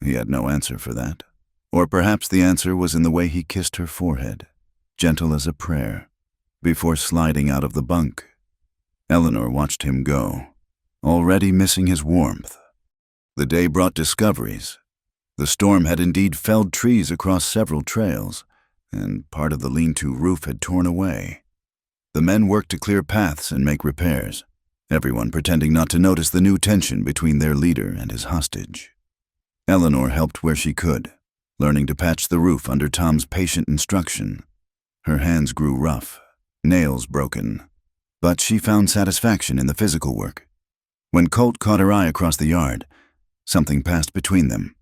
He had no answer for that. Or perhaps the answer was in the way he kissed her forehead, gentle as a prayer, before sliding out of the bunk. Eleanor watched him go, already missing his warmth. The day brought discoveries. The storm had indeed felled trees across several trails, and part of the lean-to roof had torn away. The men worked to clear paths and make repairs, everyone pretending not to notice the new tension between their leader and his hostage. Eleanor helped where she could, learning to patch the roof under Tom's patient instruction. Her hands grew rough, nails broken, but she found satisfaction in the physical work. When Colt caught her eye across the yard, something passed between them,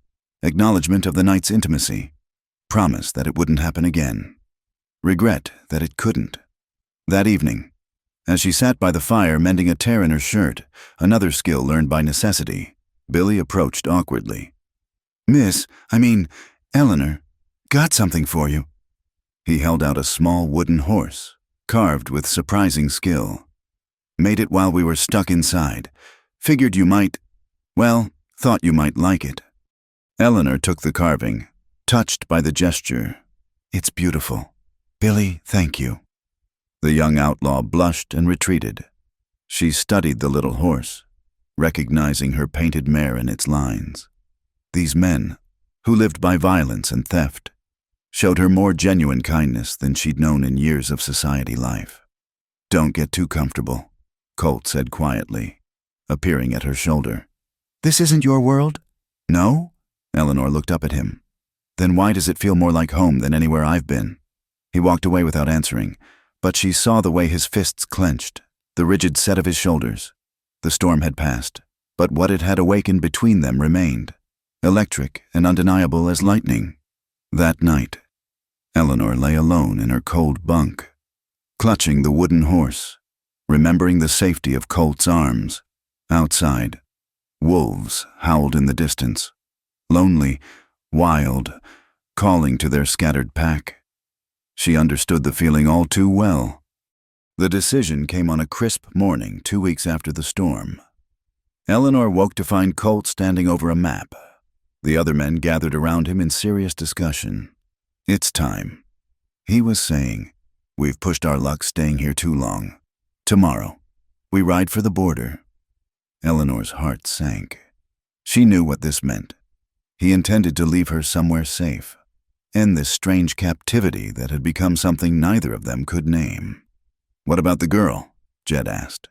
acknowledgement of the night's intimacy, promise that it wouldn't happen again, regret that it couldn't. That evening, as she sat by the fire mending a tear in her shirt, another skill learned by necessity, Billy approached awkwardly. Eleanor, got something for you. He held out a small wooden horse, carved with surprising skill. Made it while we were stuck inside. Figured you might, thought you might like it. Eleanor took the carving, touched by the gesture. It's beautiful. Billy, thank you. The young outlaw blushed and retreated. She studied the little horse, recognizing her painted mare and its lines. These men, who lived by violence and theft, showed her more genuine kindness than she'd known in years of society life. Don't get too comfortable, Colt said quietly, appearing at her shoulder. This isn't your world? No? Eleanor looked up at him. Then why does it feel more like home than anywhere I've been? He walked away without answering, but she saw the way his fists clenched, the rigid set of his shoulders. The storm had passed, but what it had awakened between them remained, electric and undeniable as lightning. That night, Eleanor lay alone in her cold bunk, clutching the wooden horse, remembering the safety of Colt's arms. Outside, wolves howled in the distance, lonely, wild, calling to their scattered pack. She understood the feeling all too well. The decision came on a crisp morning 2 weeks after the storm. Eleanor woke to find Colt standing over a map. The other men gathered around him in serious discussion. It's time. He was saying, we've pushed our luck staying here too long. Tomorrow, we ride for the border. Eleanor's heart sank. She knew what this meant. He intended to leave her somewhere safe, end this strange captivity that had become something neither of them could name. What about the girl? Jed asked,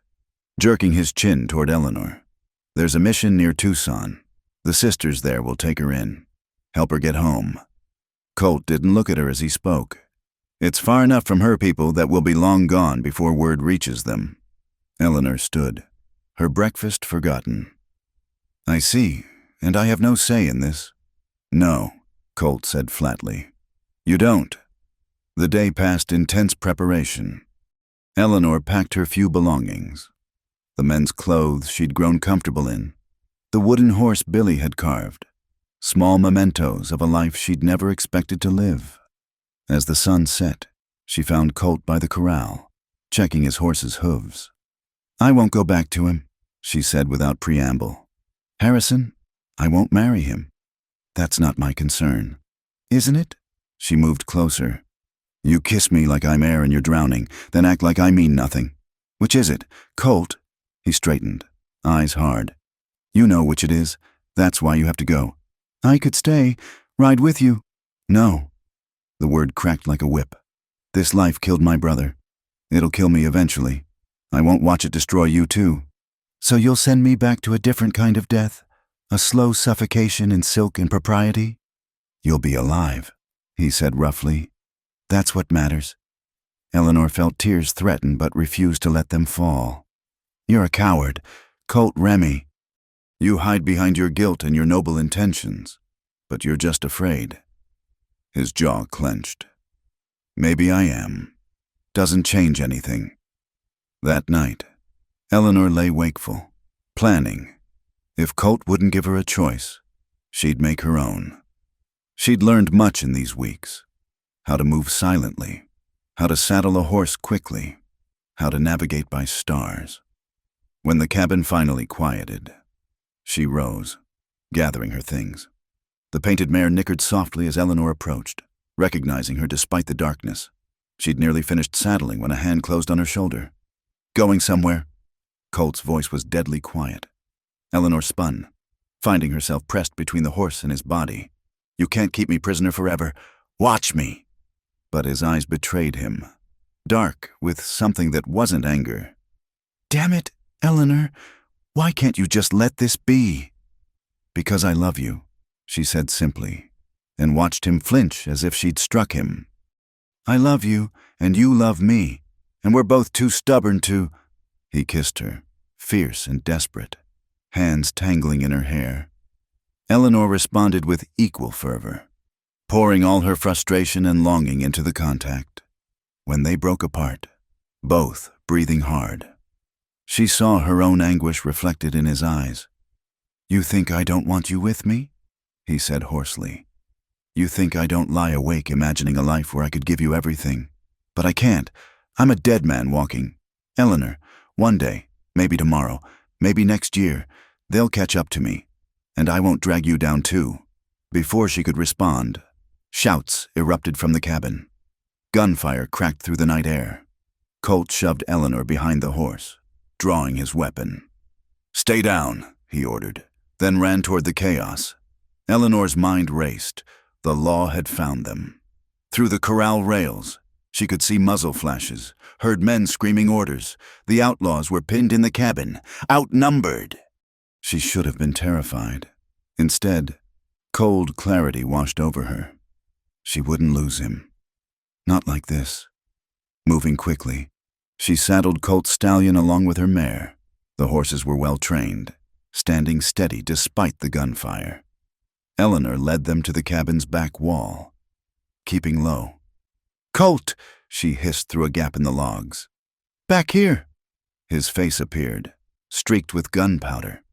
jerking his chin toward Eleanor. There's a mission near Tucson. The sisters there will take her in, help her get home. Colt didn't look at her as he spoke. It's far enough from her people that we'll be long gone before word reaches them. Eleanor stood, her breakfast forgotten. I see, and I have no say in this. No, Colt said flatly. You don't. The day passed in tense preparation. Eleanor packed her few belongings. The men's clothes she'd grown comfortable in, the wooden horse Billy had carved, small mementos of a life she'd never expected to live. As the sun set, she found Colt by the corral, checking his horse's hooves. I won't go back to him, she said without preamble. Harrison, I won't marry him. That's not my concern. Isn't it? She moved closer. You kiss me like I'm air and you're drowning, then act like I mean nothing. Which is it? Colt? He straightened, eyes hard. You know which it is. That's why you have to go. I could stay, ride with you. No. The word cracked like a whip. This life killed my brother. It'll kill me eventually. I won't watch it destroy you too. So you'll send me back to a different kind of death? A slow suffocation in silk and propriety? You'll be alive, he said roughly. That's what matters. Eleanor felt tears threaten but refused to let them fall. You're a coward, Colt Remy. You hide behind your guilt and your noble intentions, but you're just afraid. His jaw clenched. Maybe I am, doesn't change anything. That night, Eleanor lay wakeful, planning. If Colt wouldn't give her a choice, she'd make her own. She'd learned much in these weeks. How to move silently, how to saddle a horse quickly, how to navigate by stars. When the cabin finally quieted, she rose, gathering her things. The painted mare nickered softly as Eleanor approached, recognizing her despite the darkness. She'd nearly finished saddling when a hand closed on her shoulder. "Going somewhere?" Colt's voice was deadly quiet. Eleanor spun, finding herself pressed between the horse and his body. "You can't keep me prisoner forever. Watch me!" But his eyes betrayed him, dark with something that wasn't anger. "Damn it, Eleanor, why can't you just let this be?" "Because I love you," she said simply, and watched him flinch as if she'd struck him. "I love you, and you love me, and we're both too stubborn to—" He kissed her, fierce and desperate, hands tangling in her hair. Eleanor responded with equal fervor, pouring all her frustration and longing into the contact. When they broke apart, both breathing hard, she saw her own anguish reflected in his eyes. "You think I don't want you with me?" he said hoarsely. "You think I don't lie awake imagining a life where I could give you everything? But I can't. I'm a dead man walking. Eleanor, one day, maybe tomorrow, maybe next year, they'll catch up to me, and I won't drag you down too." Before she could respond, shouts erupted from the cabin. Gunfire cracked through the night air. Colt shoved Eleanor behind the horse, drawing his weapon. "Stay down," he ordered, then ran toward the chaos. Eleanor's mind raced. The law had found them. Through the corral rails, she could see muzzle flashes, heard men screaming orders. The outlaws were pinned in the cabin, outnumbered. She should have been terrified. Instead, cold clarity washed over her. She wouldn't lose him. Not like this. Moving quickly, she saddled Colt's stallion along with her mare. The horses were well trained, standing steady despite the gunfire. Eleanor led them to the cabin's back wall, keeping low. "Colt!" she hissed through a gap in the logs. "Back here!" His face appeared, streaked with gunpowder.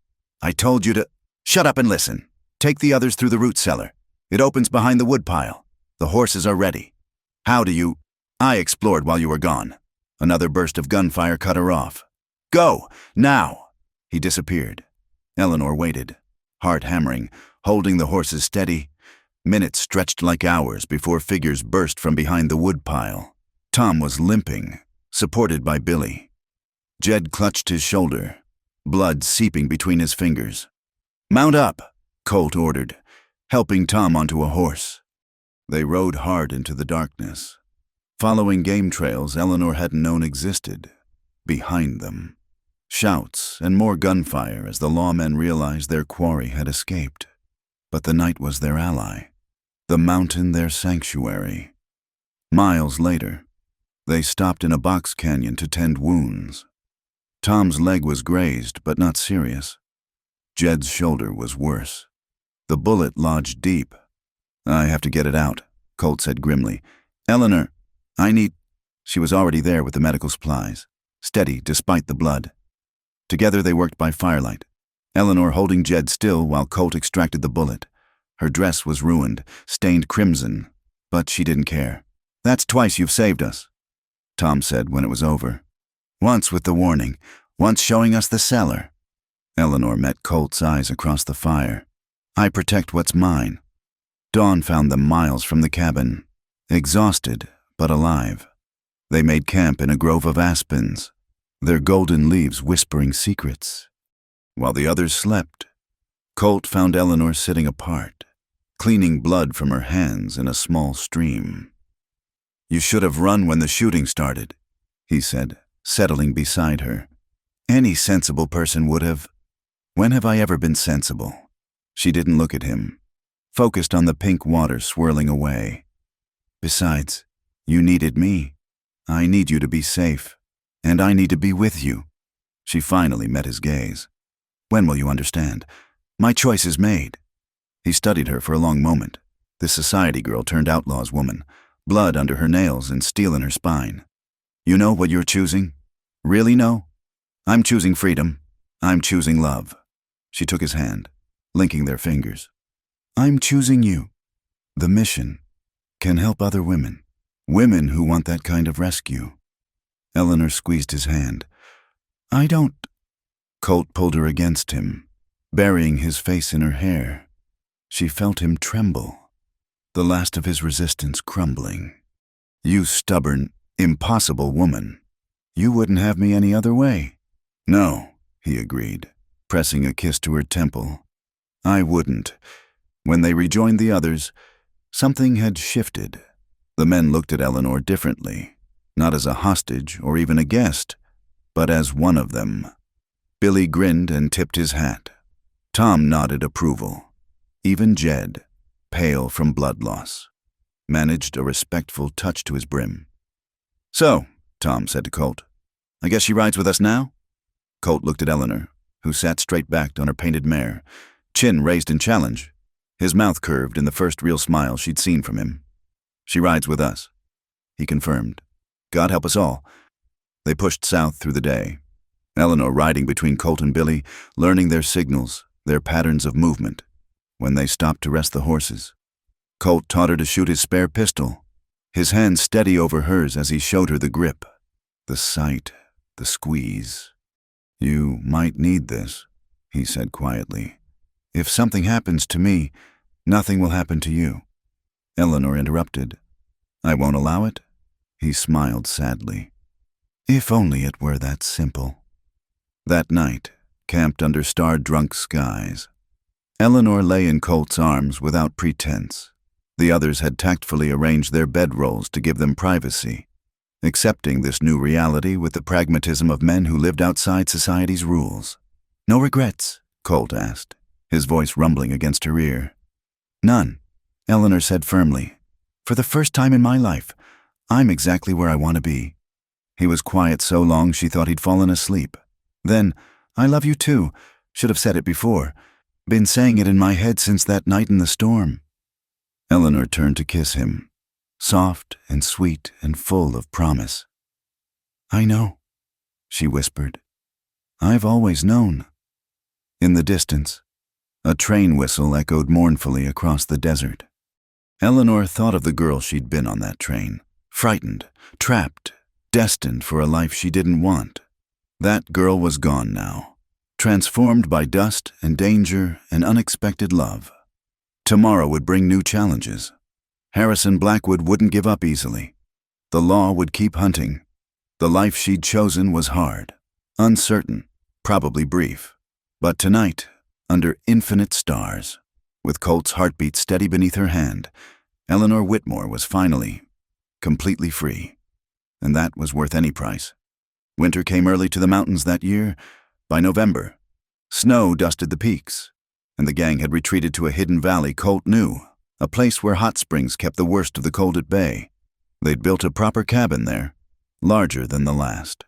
"I told you to—" "Shut up and listen. Take the others through the root cellar. It opens behind the woodpile. The horses are ready. How do you—" "I explored while you were gone." Another burst of gunfire cut her off. "Go! Now!" He disappeared. Eleanor waited, heart hammering, holding the horses steady. Minutes stretched like hours before figures burst from behind the woodpile. Tom was limping, supported by Billy. Jed clutched his shoulder, blood seeping between his fingers. "Mount up," Colt ordered, helping Tom onto a horse. They rode hard into the darkness, following game trails Eleanor hadn't known existed. Behind them, shouts and more gunfire as the lawmen realized their quarry had escaped. But the night was their ally, the mountain their sanctuary. Miles later, they stopped in a box canyon to tend wounds. Tom's leg was grazed, but not serious. Jed's shoulder was worse. The bullet lodged deep. "I have to get it out," Colt said grimly. "Eleanor, I need—" She was already there with the medical supplies, steady despite the blood. Together they worked by firelight, Eleanor holding Jed still while Colt extracted the bullet. Her dress was ruined, stained crimson, but she didn't care. "That's twice you've saved us," Tom said when it was over. "Once with the warning, once showing us the cellar." Eleanor met Colt's eyes across the fire. "I protect what's mine." Dawn found them miles from the cabin, exhausted but alive. They made camp in a grove of aspens, their golden leaves whispering secrets. While the others slept, Colt found Eleanor sitting apart, cleaning blood from her hands in a small stream. "You should have run when the shooting started," he said, settling beside her. "Any sensible person would have." "When have I ever been sensible?" She didn't look at him, focused on the pink water swirling away. "Besides, you needed me. I need you to be safe, and I need to be with you." She finally met his gaze. "When will you understand? My choice is made." He studied her for a long moment. This society girl turned outlaw's woman, blood under her nails and steel in her spine. You know what you're choosing? Really know? I'm choosing freedom. I'm choosing love. She took his hand, linking their fingers. I'm choosing you. The mission can help other women. Women who want that kind of rescue. Eleanor squeezed his hand. I don't. Colt pulled her against him, burying his face in her hair. She felt him tremble, the last of his resistance crumbling. You stubborn, impossible woman. You wouldn't have me any other way. No, he agreed, pressing a kiss to her temple. I wouldn't. When they rejoined the others, something had shifted. The men looked at Eleanor differently, not as a hostage or even a guest, but as one of them. Billy grinned and tipped his hat. Tom nodded approval. Even Jed, pale from blood loss, managed a respectful touch to his brim. So, Tom said to Colt, I guess she rides with us now? Colt looked at Eleanor, who sat straight-backed on her painted mare, chin raised in challenge, his mouth curved in the first real smile she'd seen from him. She rides with us, he confirmed. God help us all. They pushed south through the day, Eleanor riding between Colt and Billy, learning their signals, their patterns of movement, when they stopped to rest the horses. Colt taught her to shoot his spare pistol, his hand steady over hers as he showed her the grip, the sight, the squeeze. You might need this, he said quietly. If something happens to me, nothing will happen to you. Eleanor interrupted. I won't allow it? He smiled sadly. If only it were that simple. That night, camped under star-drunk skies, Eleanor lay in Colt's arms without pretense. The others had tactfully arranged their bedrolls to give them privacy, accepting this new reality with the pragmatism of men who lived outside society's rules. No regrets? Colt asked, his voice rumbling against her ear. None, Eleanor said firmly. For the first time in my life, I'm exactly where I want to be. He was quiet so long she thought he'd fallen asleep. Then, I love you too, should have said it before. Been saying it in my head since that night in the storm. Eleanor turned to kiss him, soft and sweet and full of promise. I know, she whispered. I've always known. In the distance, a train whistle echoed mournfully across the desert. Eleanor thought of the girl she'd been on that train, frightened, trapped, destined for a life she didn't want. That girl was gone now, transformed by dust and danger and unexpected love. Tomorrow would bring new challenges. Harrison Blackwood wouldn't give up easily. The law would keep hunting. The life she'd chosen was hard, uncertain, probably brief. But tonight, under infinite stars, with Colt's heartbeat steady beneath her hand, Eleanor Whitmore was finally, completely free. And that was worth any price. Winter came early to the mountains that year. By November, snow dusted the peaks, and the gang had retreated to a hidden valley Colt knew, a place where hot springs kept the worst of the cold at bay. They'd built a proper cabin there, larger than the last,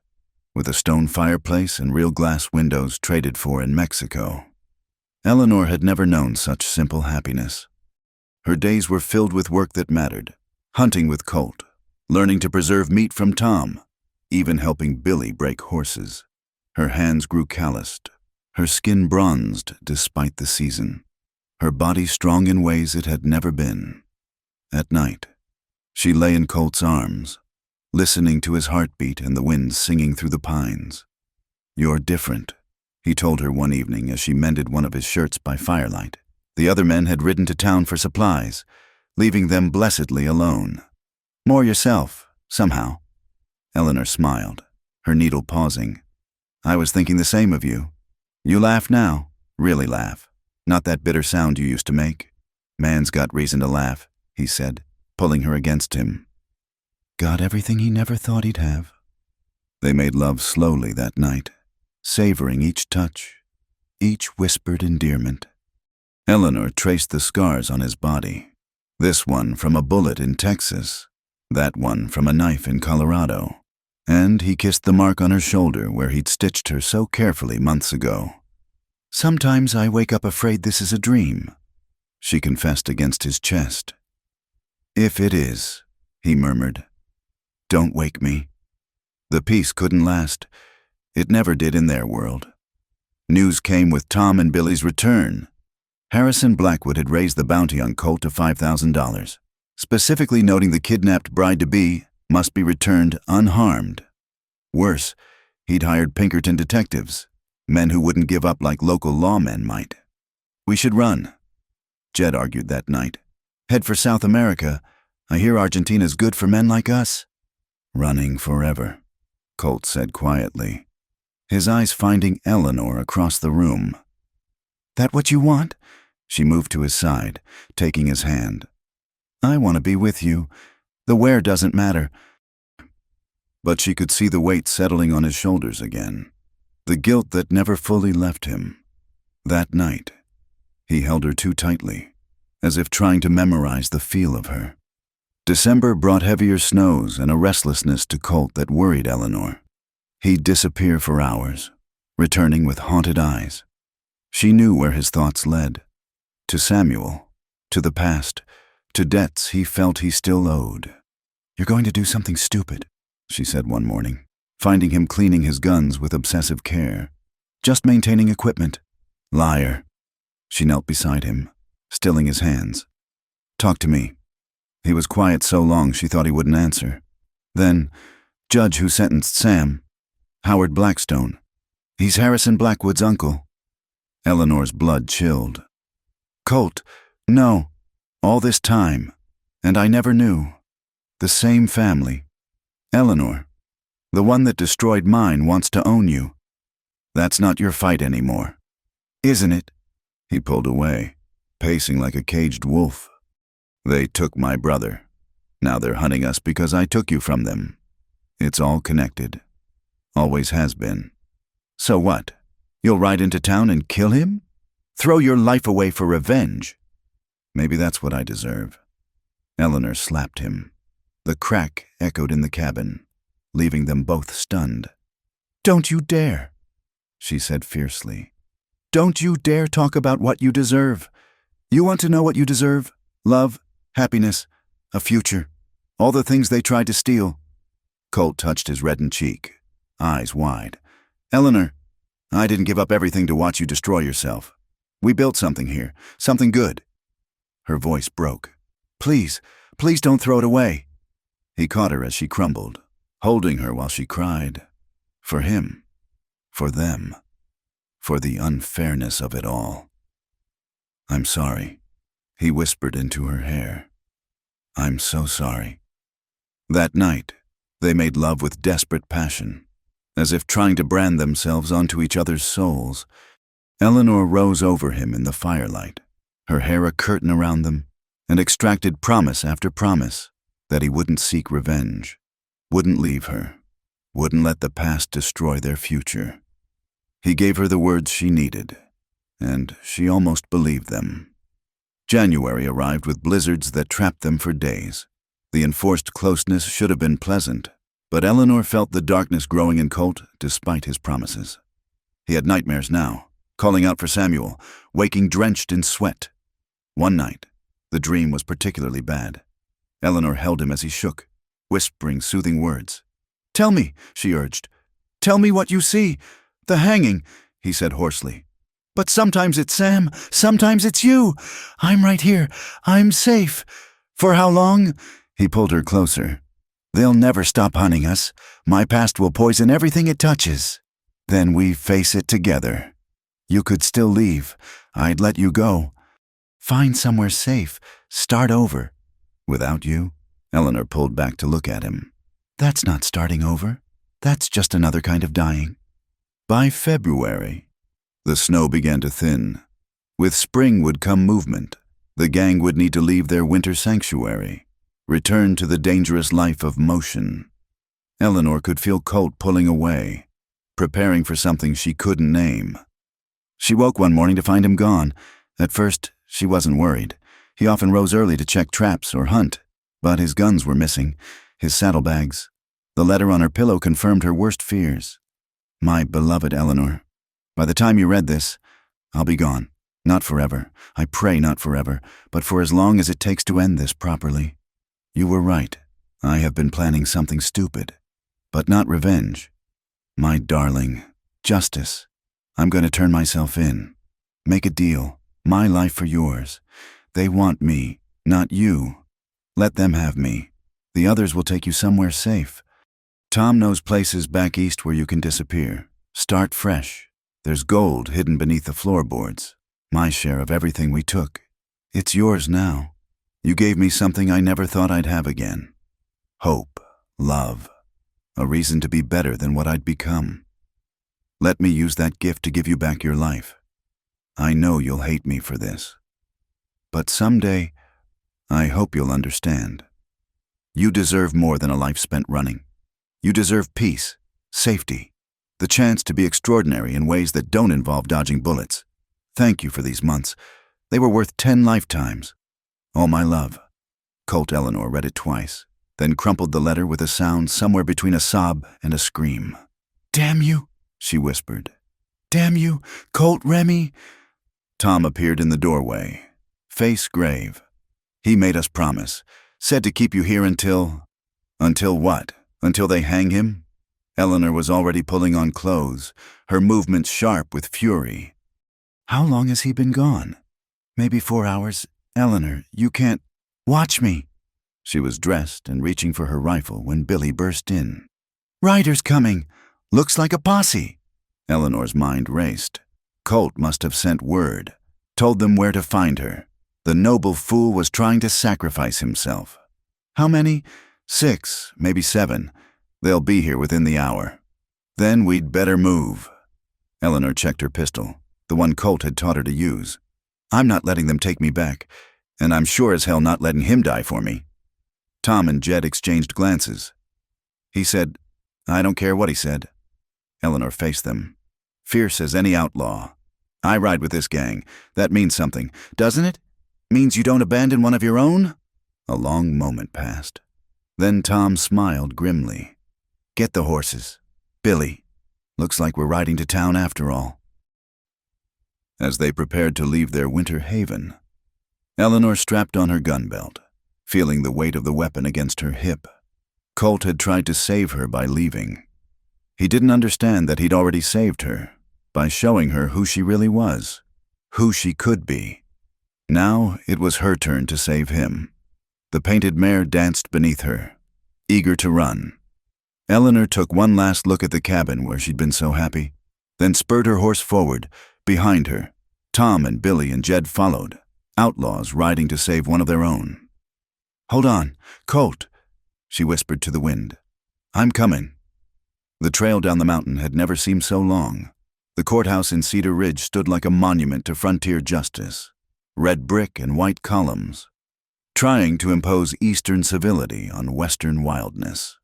with a stone fireplace and real glass windows traded for in Mexico. Eleanor had never known such simple happiness. Her days were filled with work that mattered, hunting with Colt, learning to preserve meat from Tom, even helping Billy break horses. Her hands grew calloused, her skin bronzed despite the season, her body strong in ways it had never been. At night, she lay in Colt's arms, listening to his heartbeat and the wind singing through the pines. You're different, he told her one evening as she mended one of his shirts by firelight. The other men had ridden to town for supplies, leaving them blessedly alone. More yourself, somehow. Eleanor smiled, her needle pausing. I was thinking the same of you. You laugh now, really laugh. Not that bitter sound you used to make. Man's got reason to laugh, he said, pulling her against him. Got everything he never thought he'd have. They made love slowly that night, savoring each touch, each whispered endearment. Eleanor traced the scars on his body. This one from a bullet in Texas, that one from a knife in Colorado. And he kissed the mark on her shoulder where he'd stitched her so carefully months ago. Sometimes I wake up afraid this is a dream, she confessed against his chest. If it is, he murmured, don't wake me. The peace couldn't last. It never did in their world. News came with Tom and Billy's return. Harrison Blackwood had raised the bounty on Colt to $5,000, specifically noting the kidnapped bride-to-be must be returned unharmed. Worse, he'd hired Pinkerton detectives, men who wouldn't give up like local lawmen might. "We should run," Jed argued that night. "Head for South America. I hear Argentina's good for men like us." "Running forever," Colt said quietly, his eyes finding Eleanor across the room. "That what you want?" She moved to his side, taking his hand. "I want to be with you. The where doesn't matter." But she could see the weight settling on his shoulders again, the guilt that never fully left him. That night, he held her too tightly, as if trying to memorize the feel of her. December brought heavier snows and a restlessness to Colt that worried Eleanor. He'd disappear for hours, returning with haunted eyes. She knew where his thoughts led. To Samuel, to the past, to debts he felt he still owed. "You're going to do something stupid," she said one morning, finding him cleaning his guns with obsessive care. "Just maintaining equipment." "Liar." She knelt beside him, stilling his hands. "Talk to me." He was quiet so long she thought he wouldn't answer. Then, "Judge who sentenced Sam, Howard Blackstone. He's Harrison Blackwood's uncle." Eleanor's blood chilled. "Colt, no. All this time. And I never knew. The same family. Eleanor, the one that destroyed mine wants to own you. That's not your fight anymore." "Isn't it?" He pulled away, pacing like a caged wolf. "They took my brother. Now they're hunting us because I took you from them. It's all connected. Always has been." "So what? You'll ride into town and kill him? Throw your life away for revenge?" "Maybe that's what I deserve." Eleanor slapped him. The crack echoed in the cabin, leaving them both stunned. "Don't you dare," she said fiercely. "Don't you dare talk about what you deserve. You want to know what you deserve? Love, happiness, a future, all the things they tried to steal." Colt touched his reddened cheek, eyes wide. "Eleanor, I didn't give up everything to watch you destroy yourself. We built something here, something good." Her voice broke. "Please, please don't throw it away." He caught her as she crumbled, holding her while she cried. For him, for them, for the unfairness of it all. "I'm sorry," he whispered into her hair. "I'm so sorry." That night, they made love with desperate passion, as if trying to brand themselves onto each other's souls. Eleanor rose over him in the firelight, her hair a curtain around them, and extracted promise after promise that he wouldn't seek revenge, wouldn't leave her, wouldn't let the past destroy their future. He gave her the words she needed, and she almost believed them. January arrived with blizzards that trapped them for days. The enforced closeness should have been pleasant, but Eleanor felt the darkness growing in Colt despite his promises. He had nightmares now, calling out for Samuel, waking drenched in sweat. One night, the dream was particularly bad. Eleanor held him as he shook, whispering soothing words. "Tell me," she urged. "Tell me what you see. The hanging," he said hoarsely. "But sometimes it's Sam, sometimes it's you. I'm right here. I'm safe. For how long?" He pulled her closer. "They'll never stop hunting us. My past will poison everything it touches. Then we face it together. You could still leave. I'd let you go. Find somewhere safe. Start over." "Without you?" Eleanor pulled back to look at him. "That's not starting over. That's just another kind of dying." By February, the snow began to thin. With spring would come movement. The gang would need to leave their winter sanctuary, return to the dangerous life of motion. Eleanor could feel Colt pulling away, preparing for something she couldn't name. She woke one morning to find him gone. At first, she wasn't worried. He often rose early to check traps or hunt, but his guns were missing, his saddlebags. The letter on her pillow confirmed her worst fears. "My beloved Eleanor, by the time you read this, I'll be gone. Not forever. I pray not forever, but for as long as it takes to end this properly. You were right. I have been planning something stupid. but not revenge. My darling, justice. I'm going to turn myself in. Make a deal. My life for yours. They want me, not you. Let them have me. The others will take you somewhere safe. Tom knows places back east where you can disappear. Start fresh. There's gold hidden beneath the floorboards. My share of everything we took. It's yours now. You gave me something I never thought I'd have again. Hope, love, a reason to be better than what I'd become. Let me use that gift to give you back your life. I know you'll hate me for this. But someday, I hope you'll understand. You deserve more than a life spent running. You deserve peace, safety, the chance to be extraordinary in ways that don't involve dodging bullets. Thank you for these months. They were worth 10 lifetimes. All my love. Colt Eleanor read it twice, then crumpled the letter with a sound somewhere between a sob and a scream. "Damn you," she whispered. "Damn you, Colt Remy." Tom appeared in the doorway, face grave. "He made us promise. Said to keep you here until..." "Until what? Until they hang him?" Eleanor was already pulling on clothes, her movements sharp with fury. "How long has he been gone?" "Maybe 4 hours. Eleanor, you can't... Watch me." She was dressed and reaching for her rifle when Billy burst in. "Riders coming. Looks like a posse." Eleanor's mind raced. Colt must have sent word, told them where to find her. The noble fool was trying to sacrifice himself. "How many?" 6, maybe 7. They'll be here within the hour. Then we'd better move. Eleanor checked her pistol, the one Colt had taught her to use. "I'm not letting them take me back, and I'm sure as hell not letting him die for me." Tom and Jed exchanged glances. He said, "I don't care what he said." Eleanor faced them. "Fierce as any outlaw. I ride with this gang. That means something, doesn't it? Means you don't abandon one of your own?" A long moment passed. Then Tom smiled grimly. "Get the horses. Billy, looks like we're riding to town after all." As they prepared to leave their winter haven, Eleanor strapped on her gun belt, feeling the weight of the weapon against her hip. Colt had tried to save her by leaving. He didn't understand that he'd already saved her by showing her who she really was, who she could be. Now it was her turn to save him. The painted mare danced beneath her, eager to run. Eleanor took one last look at the cabin where she'd been so happy, then spurred her horse forward. Behind her, Tom and Billy and Jed followed, outlaws riding to save one of their own. "Hold on, Colt," she whispered to the wind. "I'm coming." The trail down the mountain had never seemed so long. The courthouse in Cedar Ridge stood like a monument to frontier justice, red brick and white columns, trying to impose Eastern civility on Western wildness.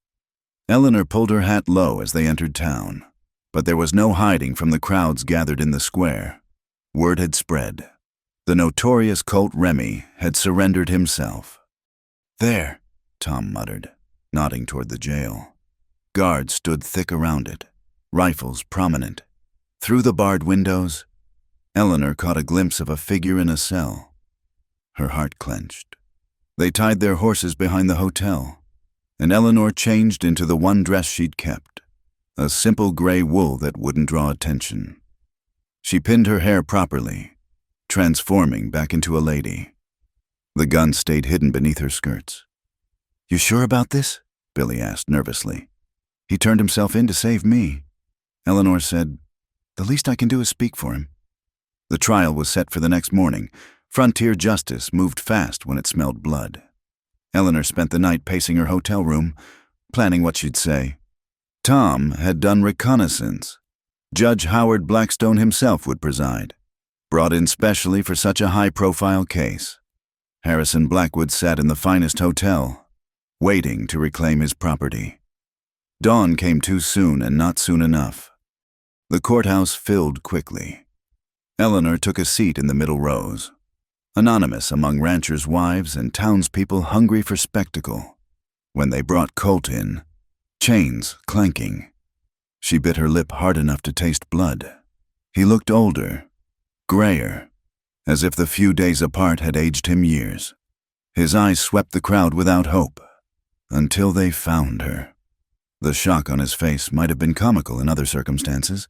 Eleanor pulled her hat low as they entered town, but there was no hiding from the crowds gathered in the square. Word had spread. The notorious Colt Remy had surrendered himself. "There," Tom muttered, nodding toward the jail. Guards stood thick around it, rifles prominent. Through the barred windows, Eleanor caught a glimpse of a figure in a cell. Her heart clenched. They tied their horses behind the hotel, and Eleanor changed into the one dress she'd kept, a simple gray wool that wouldn't draw attention. She pinned her hair properly, transforming back into a lady. The gun stayed hidden beneath her skirts. "You sure about this?" Billy asked nervously. "He turned himself in to save me." Eleanor said, "The least I can do is speak for him." The trial was set for the next morning. Frontier justice moved fast when it smelled blood. Eleanor spent the night pacing her hotel room, planning what she'd say. Tom had done reconnaissance. Judge Howard Blackstone himself would preside, brought in specially for such a high-profile case. Harrison Blackwood sat in the finest hotel, waiting to reclaim his property. Dawn came too soon and not soon enough. The courthouse filled quickly. Eleanor took a seat in the middle rows, anonymous among ranchers' wives and townspeople hungry for spectacle. When they brought Colt in, chains clanking, she bit her lip hard enough to taste blood. He looked older, grayer, as if the few days apart had aged him years. His eyes swept the crowd without hope, until they found her. The shock on his face might have been comical in other circumstances.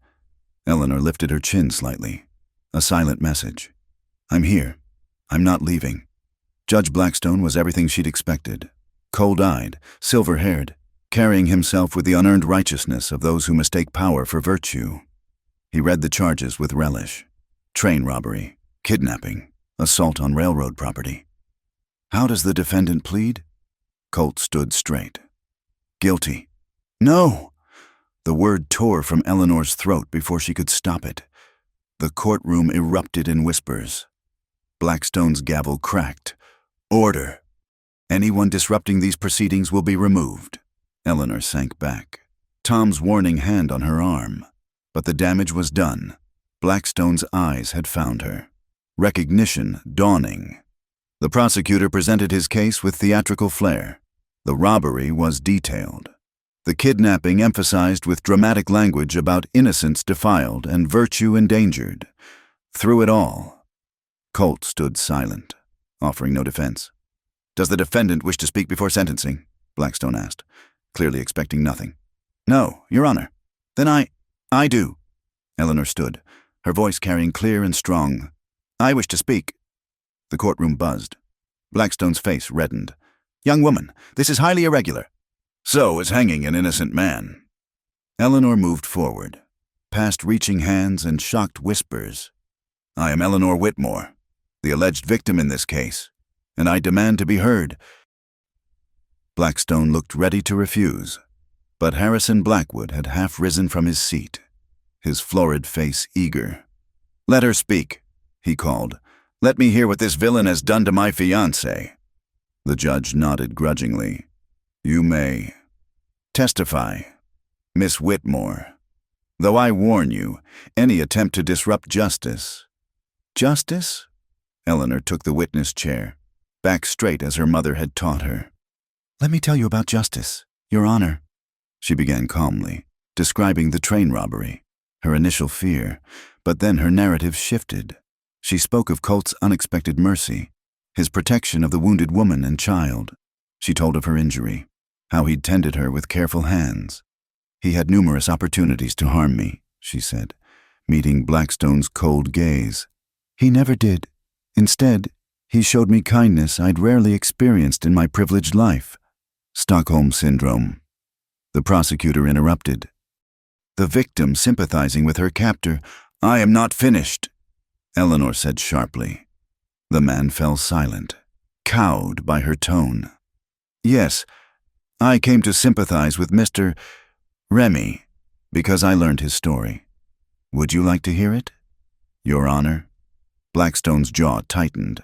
Eleanor lifted her chin slightly. A silent message. I'm here. I'm not leaving. Judge Blackstone was everything she'd expected. Cold-eyed, silver-haired, carrying himself with the unearned righteousness of those who mistake power for virtue. He read the charges with relish. Train robbery, kidnapping, assault on railroad property. How does the defendant plead? Colt stood straight. Guilty. No! The word tore from Eleanor's throat before she could stop it. The courtroom erupted in whispers. Blackstone's gavel cracked. Order! Anyone disrupting these proceedings will be removed. Eleanor sank back. Tom's warning hand on her arm. But the damage was done. Blackstone's eyes had found her. Recognition dawning. The prosecutor presented his case with theatrical flair. The robbery was detailed. The kidnapping emphasized with dramatic language about innocence defiled and virtue endangered. Through it all, Colt stood silent, offering no defense. Does the defendant wish to speak before sentencing? Blackstone asked, clearly expecting nothing. No, Your Honor. Then I do. Eleanor stood, her voice carrying clear and strong. I wish to speak. The courtroom buzzed. Blackstone's face reddened. Young woman, this is highly irregular. So is hanging an innocent man. Eleanor moved forward, past reaching hands and shocked whispers. I am Eleanor Whitmore, the alleged victim in this case, and I demand to be heard. Blackstone looked ready to refuse, but Harrison Blackwood had half risen from his seat, his florid face eager. Let her speak, he called. Let me hear what this villain has done to my fiancée. The judge nodded grudgingly. You may. Testify, Miss Whitmore. Though I warn you, any attempt to disrupt justice. Justice? Eleanor took the witness chair, back straight as her mother had taught her. Let me tell you about justice, Your Honor. She began calmly, describing the train robbery, her initial fear, but then her narrative shifted. She spoke of Colt's unexpected mercy, his protection of the wounded woman and child. She told of her injury, how he'd tended her with careful hands. He had numerous opportunities to harm me, she said, meeting Blackstone's cold gaze. He never did. Instead, he showed me kindness I'd rarely experienced in my privileged life. Stockholm Syndrome. The prosecutor interrupted. The victim sympathizing with her captor. I am not finished, Eleanor said sharply. The man fell silent, cowed by her tone. Yes, I came to sympathize with Mr. Remy because I learned his story. Would you like to hear it? Your Honor? Blackstone's jaw tightened.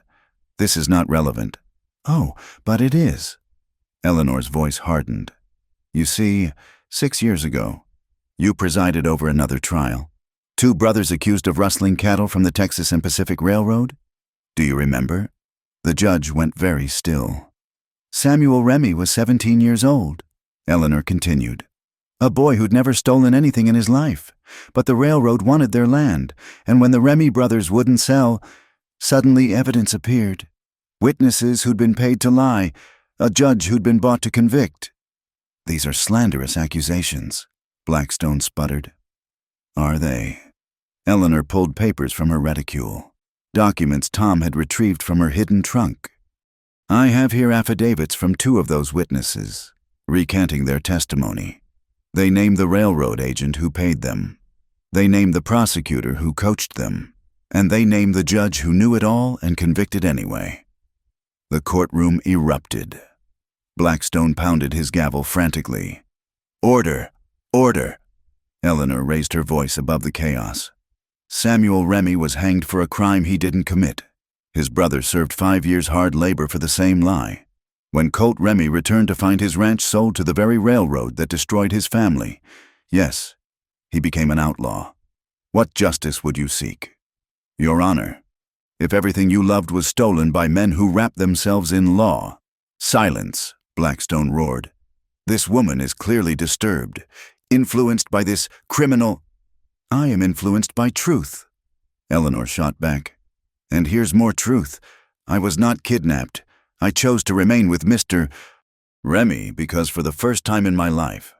This is not relevant. Oh, but it is. Eleanor's voice hardened. You see, 6 years ago, you presided over another trial. 2 brothers accused of rustling cattle from the Texas and Pacific Railroad? Do you remember? The judge went very still. Samuel Remy was 17 years old, Eleanor continued. A boy who'd never stolen anything in his life. But the railroad wanted their land, and when the Remy brothers wouldn't sell, suddenly evidence appeared. Witnesses who'd been paid to lie, a judge who'd been bought to convict. These are slanderous accusations, Blackstone sputtered. Are they? Eleanor pulled papers from her reticule, documents Tom had retrieved from her hidden trunk. I have here affidavits from 2 of those witnesses, recanting their testimony. They name the railroad agent who paid them. They name the prosecutor who coached them. And they name the judge who knew it all and convicted anyway. The courtroom erupted. Blackstone pounded his gavel frantically. Order! Order! Eleanor raised her voice above the chaos. Samuel Remy was hanged for a crime he didn't commit. His brother served 5 years hard labor for the same lie. When Colt Remy returned to find his ranch sold to the very railroad that destroyed his family, yes, he became an outlaw. What justice would you seek? Your Honor, if everything you loved was stolen by men who wrap themselves in law. Silence, Blackstone roared. This woman is clearly disturbed, influenced by this criminal. I am influenced by truth, Eleanor shot back. And here's more truth. I was not kidnapped. I chose to remain with Mr. Remy because for the first time in my life,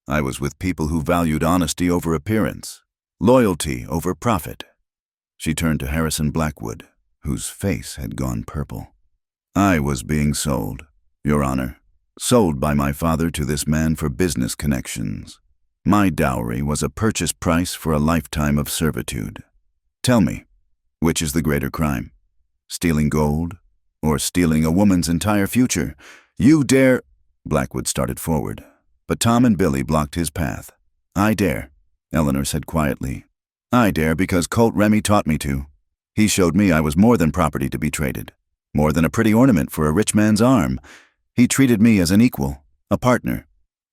I was with people who valued honesty over appearance, loyalty over profit. She turned to Harrison Blackwood, whose face had gone purple. I was being sold, Your Honor. Sold by my father to this man for business connections. My dowry was a purchase price for a lifetime of servitude. Tell me, which is the greater crime? Stealing gold or stealing a woman's entire future? You dare— Blackwood started forward, but Tom and Billy blocked his path. I dare, Eleanor said quietly. I dare because Colt Remy taught me to. He showed me I was more than property to be traded, more than a pretty ornament for a rich man's arm. He treated me as an equal, a partner,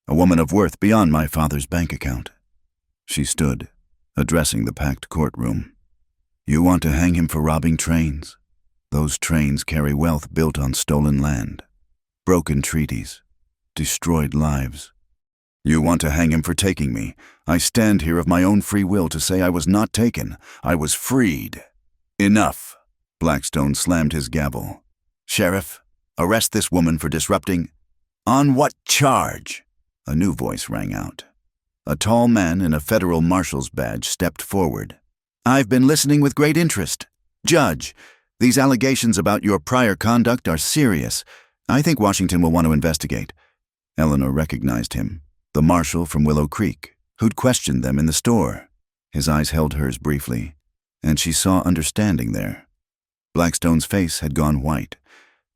a woman of worth beyond my father's bank account. She stood, addressing the packed courtroom. You want to hang him for robbing trains? Those trains carry wealth built on stolen land, broken treaties, destroyed lives. You want to hang him for taking me. I stand here of my own free will to say I was not taken. I was freed. Enough. Blackstone slammed his gavel. Sheriff, arrest this woman for disrupting— On what charge? A new voice rang out. A tall man in a federal marshal's badge stepped forward. I've been listening with great interest. Judge, these allegations about your prior conduct are serious. I think Washington will want to investigate. Eleanor recognized him, the marshal from Willow Creek, who'd questioned them in the store. His eyes held hers briefly, and she saw understanding there. Blackstone's face had gone white.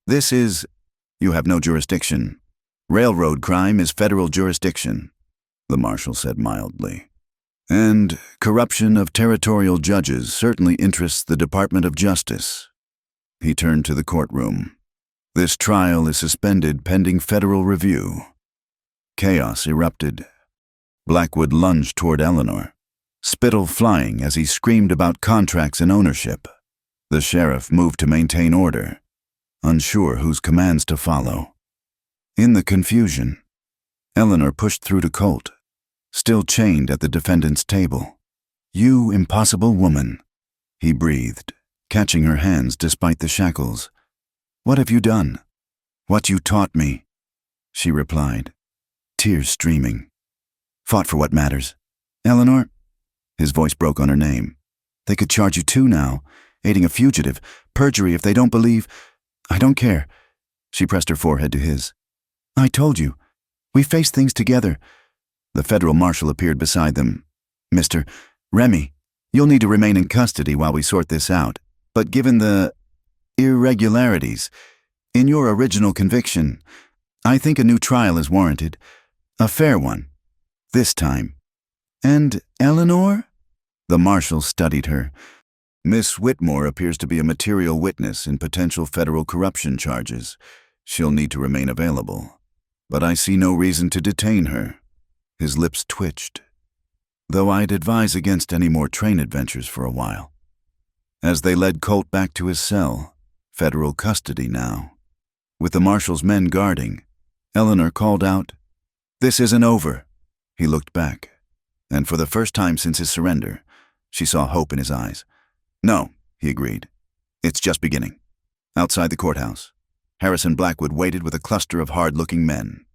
This is— You have no jurisdiction. Railroad crime is federal jurisdiction, the marshal said mildly. And corruption of territorial judges certainly interests the Department of Justice. He turned to the courtroom. This trial is suspended pending federal review. Chaos erupted. Blackwood lunged toward Eleanor, spittle flying as he screamed about contracts and ownership. The sheriff moved to maintain order, unsure whose commands to follow. In the confusion, Eleanor pushed through to Colt, still chained at the defendant's table. You impossible woman, he breathed, catching her hands despite the shackles. What have you done? What you taught me, she replied, tears streaming. Fought for what matters. Eleanor? His voice broke on her name. They could charge you too now, aiding a fugitive, perjury if they don't believe— I don't care. She pressed her forehead to his. I told you. We face things together. The federal marshal appeared beside them. Mr. Remy, you'll need to remain in custody while we sort this out. But given the irregularities in your original conviction, I think a new trial is warranted. A fair one. This time. And Eleanor? The marshal studied her. Miss Whitmore appears to be a material witness in potential federal corruption charges. She'll need to remain available. But I see no reason to detain her. His lips twitched. Though I'd advise against any more train adventures for a while. As they led Colt back to his cell, federal custody now, with the marshal's men guarding, Eleanor called out, This isn't over. He looked back, and for the first time since his surrender, she saw hope in his eyes. No, he agreed. It's just beginning. Outside the courthouse, Harrison Blackwood waited with a cluster of hard-looking men.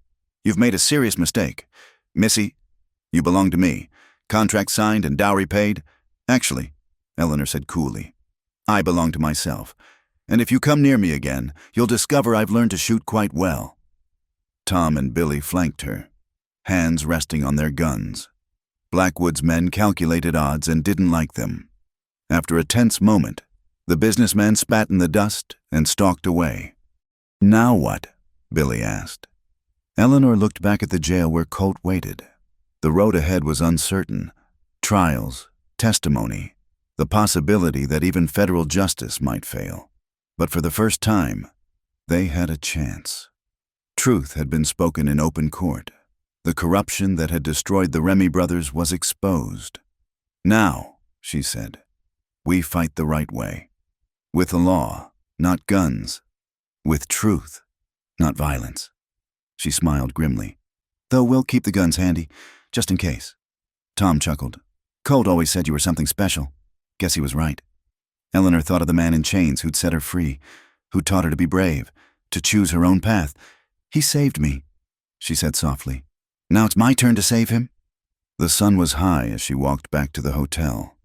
You've made a serious mistake. Missy, you belong to me. Contract signed and dowry paid. Actually, Eleanor said coolly, I belong to myself. And if you come near me again, you'll discover I've learned to shoot quite well. Tom and Billy flanked her, hands resting on their guns. Blackwood's men calculated odds and didn't like them. After a tense moment, the businessman spat in the dust and stalked away. Now what? Billy asked. Eleanor looked back at the jail where Colt waited. The road ahead was uncertain. Trials, testimony, the possibility that even federal justice might fail. But for the first time, they had a chance. Truth had been spoken in open court. The corruption that had destroyed the Remy brothers was exposed. Now, she said, we fight the right way. With the law, not guns. With truth, not violence. She smiled grimly. Though we'll keep the guns handy, just in case. Tom chuckled. Colt always said you were something special. Guess he was right. Eleanor thought of the man in chains who'd set her free, who taught her to be brave, to choose her own path. He saved me, she said softly. Now it's my turn to save him? The sun was high as she walked back to the hotel.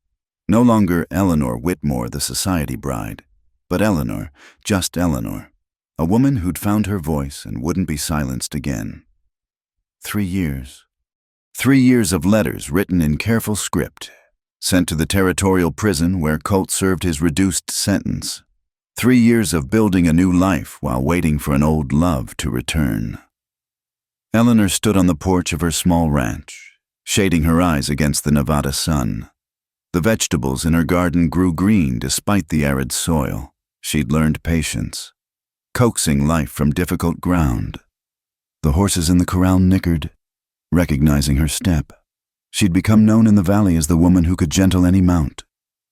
No longer Eleanor Whitmore, the society bride, but Eleanor, just Eleanor, a woman who'd found her voice and wouldn't be silenced again. 3 years. 3 years of letters written in careful script, sent to the territorial prison where Colt served his reduced sentence. 3 years of building a new life while waiting for an old love to return. Eleanor stood on the porch of her small ranch, shading her eyes against the Nevada sun. The vegetables in her garden grew green despite the arid soil. She'd learned patience, coaxing life from difficult ground. The horses in the corral nickered, recognizing her step. She'd become known in the valley as the woman who could gentle any mount.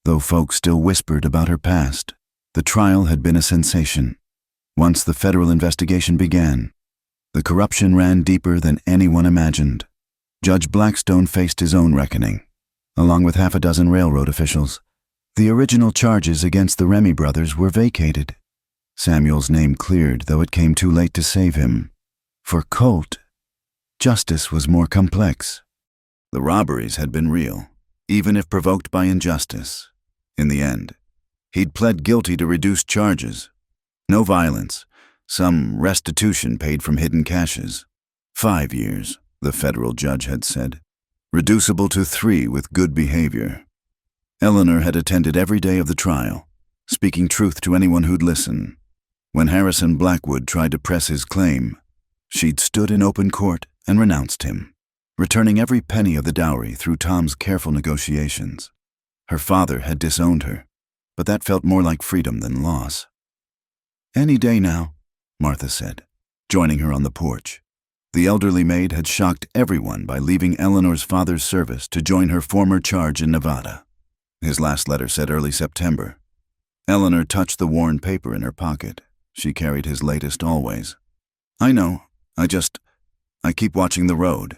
Though folks still whispered about her past, the trial had been a sensation. Once the federal investigation began, the corruption ran deeper than anyone imagined. Judge Blackstone faced his own reckoning, along with half a dozen railroad officials. The original charges against the Remy brothers were vacated. Samuel's name cleared, though it came too late to save him. For Colt, justice was more complex. The robberies had been real, even if provoked by injustice. In the end, he'd pled guilty to reduced charges. No violence, some restitution paid from hidden caches. 5 years, the federal judge had said, reducible to 3 with good behavior. Eleanor had attended every day of the trial, speaking truth to anyone who'd listen. When Harrison Blackwood tried to press his claim, she'd stood in open court and renounced him, returning every penny of the dowry through Tom's careful negotiations. Her father had disowned her, but that felt more like freedom than loss. "Any day now," Martha said, joining her on the porch. The elderly maid had shocked everyone by leaving Eleanor's father's service to join her former charge in Nevada. His last letter said early September. Eleanor touched the worn paper in her pocket. She carried his latest always. "I know, I keep watching the road."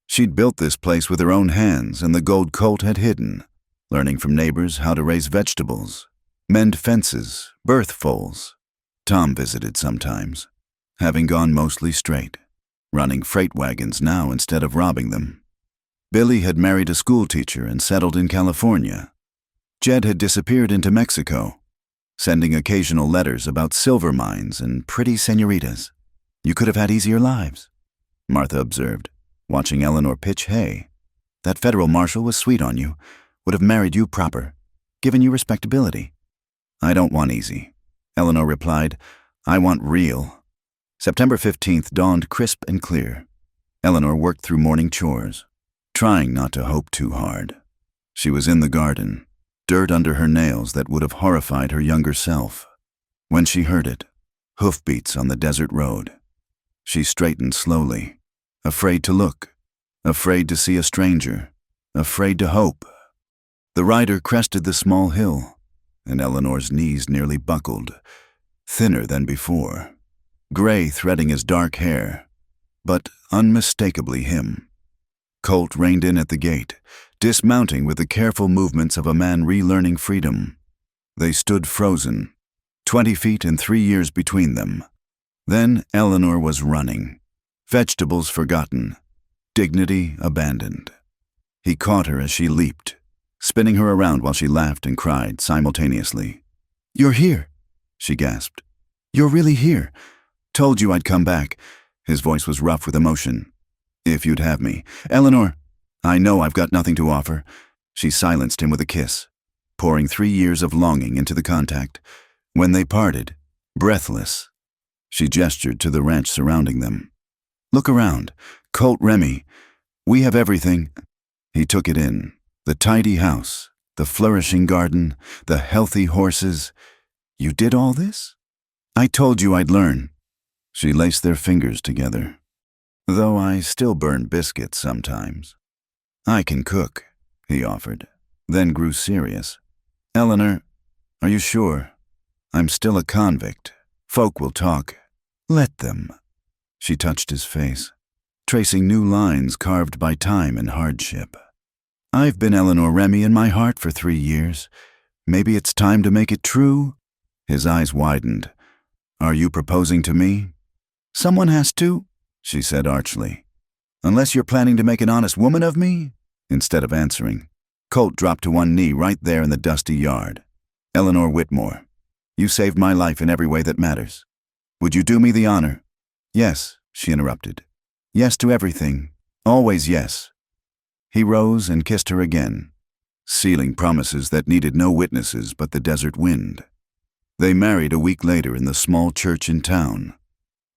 She'd built this place with her own hands, and the gold Colt had hidden, learning from neighbors how to raise vegetables, mend fences, birth foals. Tom visited sometimes, having gone mostly straight, running freight wagons now instead of robbing them. Billy had married a schoolteacher and settled in California. Jed had disappeared into Mexico, sending occasional letters about silver mines and pretty senoritas. "You could have had easier lives," Martha observed, watching Eleanor pitch hay. "That federal marshal was sweet on you, would have married you proper, given you respectability." "I don't want easy," Eleanor replied. "I want real." September 15th dawned crisp and clear. Eleanor worked through morning chores, trying not to hope too hard. She was in the garden, dirt under her nails that would have horrified her younger self. When she heard it, hoofbeats on the desert road. She straightened slowly, afraid to look, afraid to see a stranger, afraid to hope. The rider crested the small hill, and Eleanor's knees nearly buckled, thinner than before, gray threading his dark hair, but unmistakably him. Colt reined in at the gate, dismounting with the careful movements of a man relearning freedom. They stood frozen, 20 feet and 3 years between them. Then Eleanor was running, vegetables forgotten, dignity abandoned. He caught her as she leaped, spinning her around while she laughed and cried simultaneously. "You're here," she gasped. "You're really here. Told you I'd come back." His voice was rough with emotion. "If you'd have me. Eleanor, I know I've got nothing to offer." She silenced him with a kiss, pouring 3 years of longing into the contact. When they parted, breathless, she gestured to the ranch surrounding them. "Look around. Colt Remy. We have everything." He took it in. The tidy house, the flourishing garden, the healthy horses. "You did all this?" "I told you I'd learn." She laced their fingers together. "Though I still burn biscuits sometimes." "I can cook," he offered, then grew serious. "Eleanor, are you sure? I'm still a convict. Folk will talk. Let them." She touched his face, tracing new lines carved by time and hardship. "I've been Eleanor Remy in my heart for 3 years. Maybe it's time to make it true?" His eyes widened. "Are you proposing to me?" "Someone has to." she said archly. "Unless you're planning to make an honest woman of me?" Instead of answering, Colt dropped to one knee right there in the dusty yard. "Eleanor Whitmore, you saved my life in every way that matters. Would you do me the honor?" "Yes," she interrupted. "Yes to everything. Always yes." He rose and kissed her again, sealing promises that needed no witnesses but the desert wind. They married a week later in the small church in town.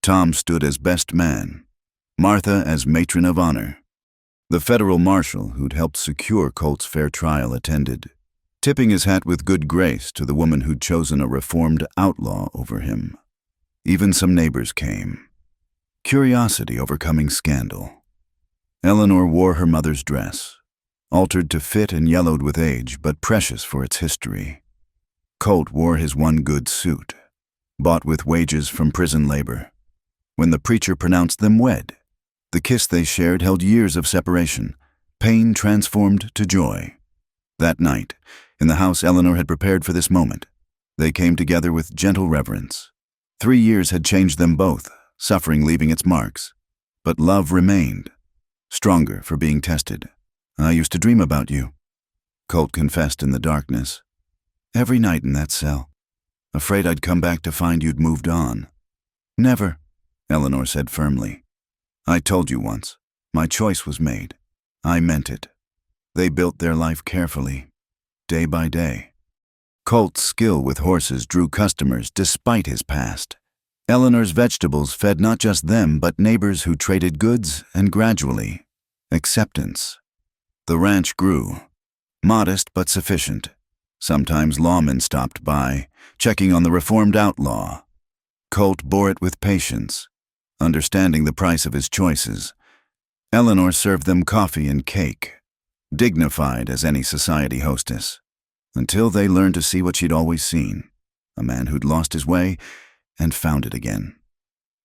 Tom stood as best man, Martha as matron of honor. The federal marshal who'd helped secure Colt's fair trial attended, tipping his hat with good grace to the woman who'd chosen a reformed outlaw over him. Even some neighbors came, curiosity overcoming scandal. Eleanor wore her mother's dress, altered to fit and yellowed with age, but precious for its history. Colt wore his one good suit, bought with wages from prison labor. When the preacher pronounced them wed, the kiss they shared held years of separation, pain transformed to joy. That night, in the house Eleanor had prepared for this moment, they came together with gentle reverence. 3 years had changed them both, suffering leaving its marks. But love remained, stronger for being tested. "I used to dream about you," Colt confessed in the darkness. "Every night in that cell, afraid I'd come back to find you'd moved on." "Never," Eleanor said firmly. "I told you once, my choice was made. I meant it." They built their life carefully, day by day. Colt's skill with horses drew customers despite his past. Eleanor's vegetables fed not just them but neighbors who traded goods, and gradually, acceptance. The ranch grew, modest but sufficient. Sometimes lawmen stopped by, checking on the reformed outlaw. Colt bore it with patience, understanding the price of his choices. Eleanor served them coffee and cake, dignified as any society hostess, until they learned to see what she'd always seen, a man who'd lost his way and found it again.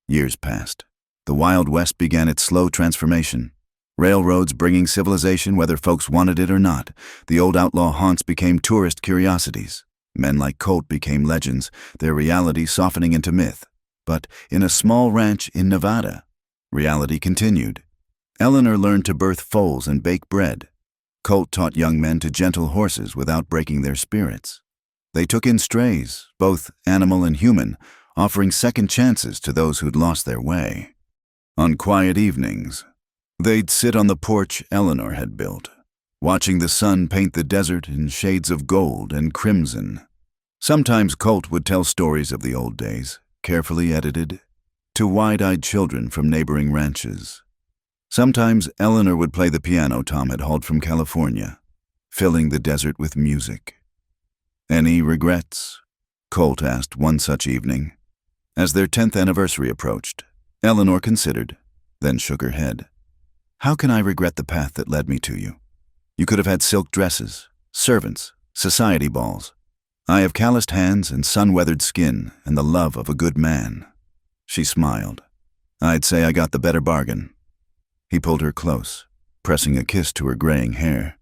Years passed. The Wild West began its slow transformation. Railroads bringing civilization whether folks wanted it or not. The old outlaw haunts became tourist curiosities. Men like Colt became legends, their reality softening into myth. But in a small ranch in Nevada, reality continued. Eleanor learned to birth foals and bake bread. Colt taught young men to gentle horses without breaking their spirits. They took in strays, both animal and human, offering second chances to those who'd lost their way. On quiet evenings, they'd sit on the porch Eleanor had built, watching the sun paint the desert in shades of gold and crimson. Sometimes Colt would tell stories of the old days, carefully edited, to wide-eyed children from neighboring ranches. Sometimes Eleanor would play the piano Tom had hauled from California, filling the desert with music. "Any regrets?" Colt asked one such evening. As their 10th anniversary approached, Eleanor considered, then shook her head. "How can I regret the path that led me to you? You could have had silk dresses, servants, society balls. I have calloused hands and sun-weathered skin and the love of a good man." She smiled. "I'd say I got the better bargain." He pulled her close, pressing a kiss to her graying hair.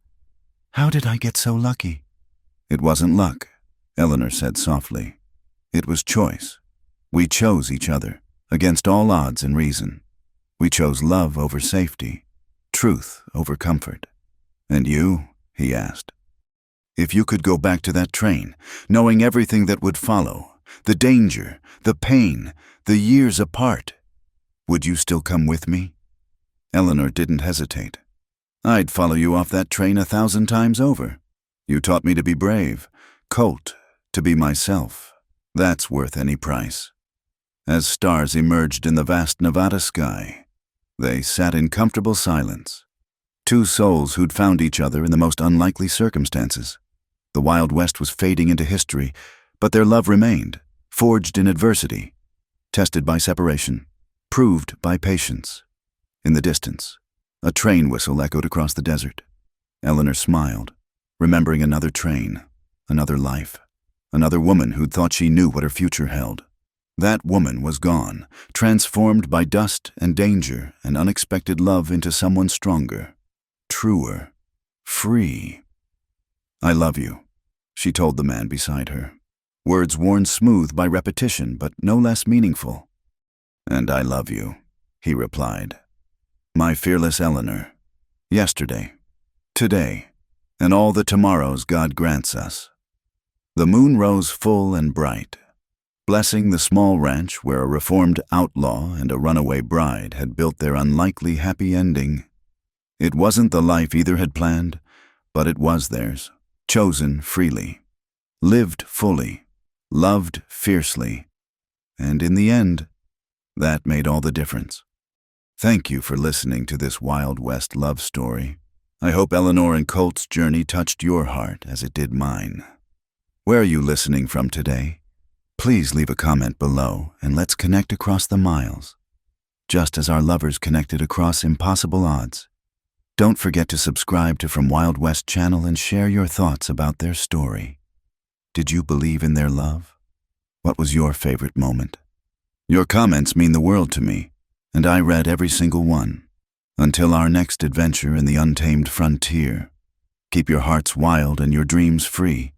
"How did I get so lucky?" "It wasn't luck," Eleanor said softly. "It was choice. We chose each other, against all odds and reason. We chose love over safety, truth over comfort." "And you?" he asked. "If you could go back to that train, knowing everything that would follow, the danger, the pain, the years apart, would you still come with me?" Eleanor didn't hesitate. "I'd follow you off that train 1,000 times over. You taught me to be brave, Colt, to be myself. That's worth any price." As stars emerged in the vast Nevada sky, they sat in comfortable silence. Two souls who'd found each other in the most unlikely circumstances. The Wild West was fading into history, but their love remained, forged in adversity, tested by separation, proved by patience. In the distance, a train whistle echoed across the desert. Eleanor smiled, remembering another train, another life, another woman who'd thought she knew what her future held. That woman was gone, transformed by dust and danger and unexpected love into someone stronger, truer, free. "I love you," she told the man beside her, words worn smooth by repetition but no less meaningful. "And I love you," he replied. My fearless Eleanor, yesterday, today, and all the tomorrows God grants us. The moon rose full and bright, blessing the small ranch where a reformed outlaw and a runaway bride had built their unlikely happy ending. It wasn't the life either had planned, but it was theirs, chosen freely, lived fully, loved fiercely, and in the end, that made all the difference. Thank you for listening to this Wild West love story. I hope Eleanor and Colt's journey touched your heart as it did mine. Where are you listening from today? Please leave a comment below and let's connect across the miles, just as our lovers connected across impossible odds. Don't forget to subscribe to From Wild West channel and share your thoughts about their story. Did you believe in their love? What was your favorite moment? Your comments mean the world to me, and I read every single one. Until our next adventure in the untamed frontier, keep your hearts wild and your dreams free.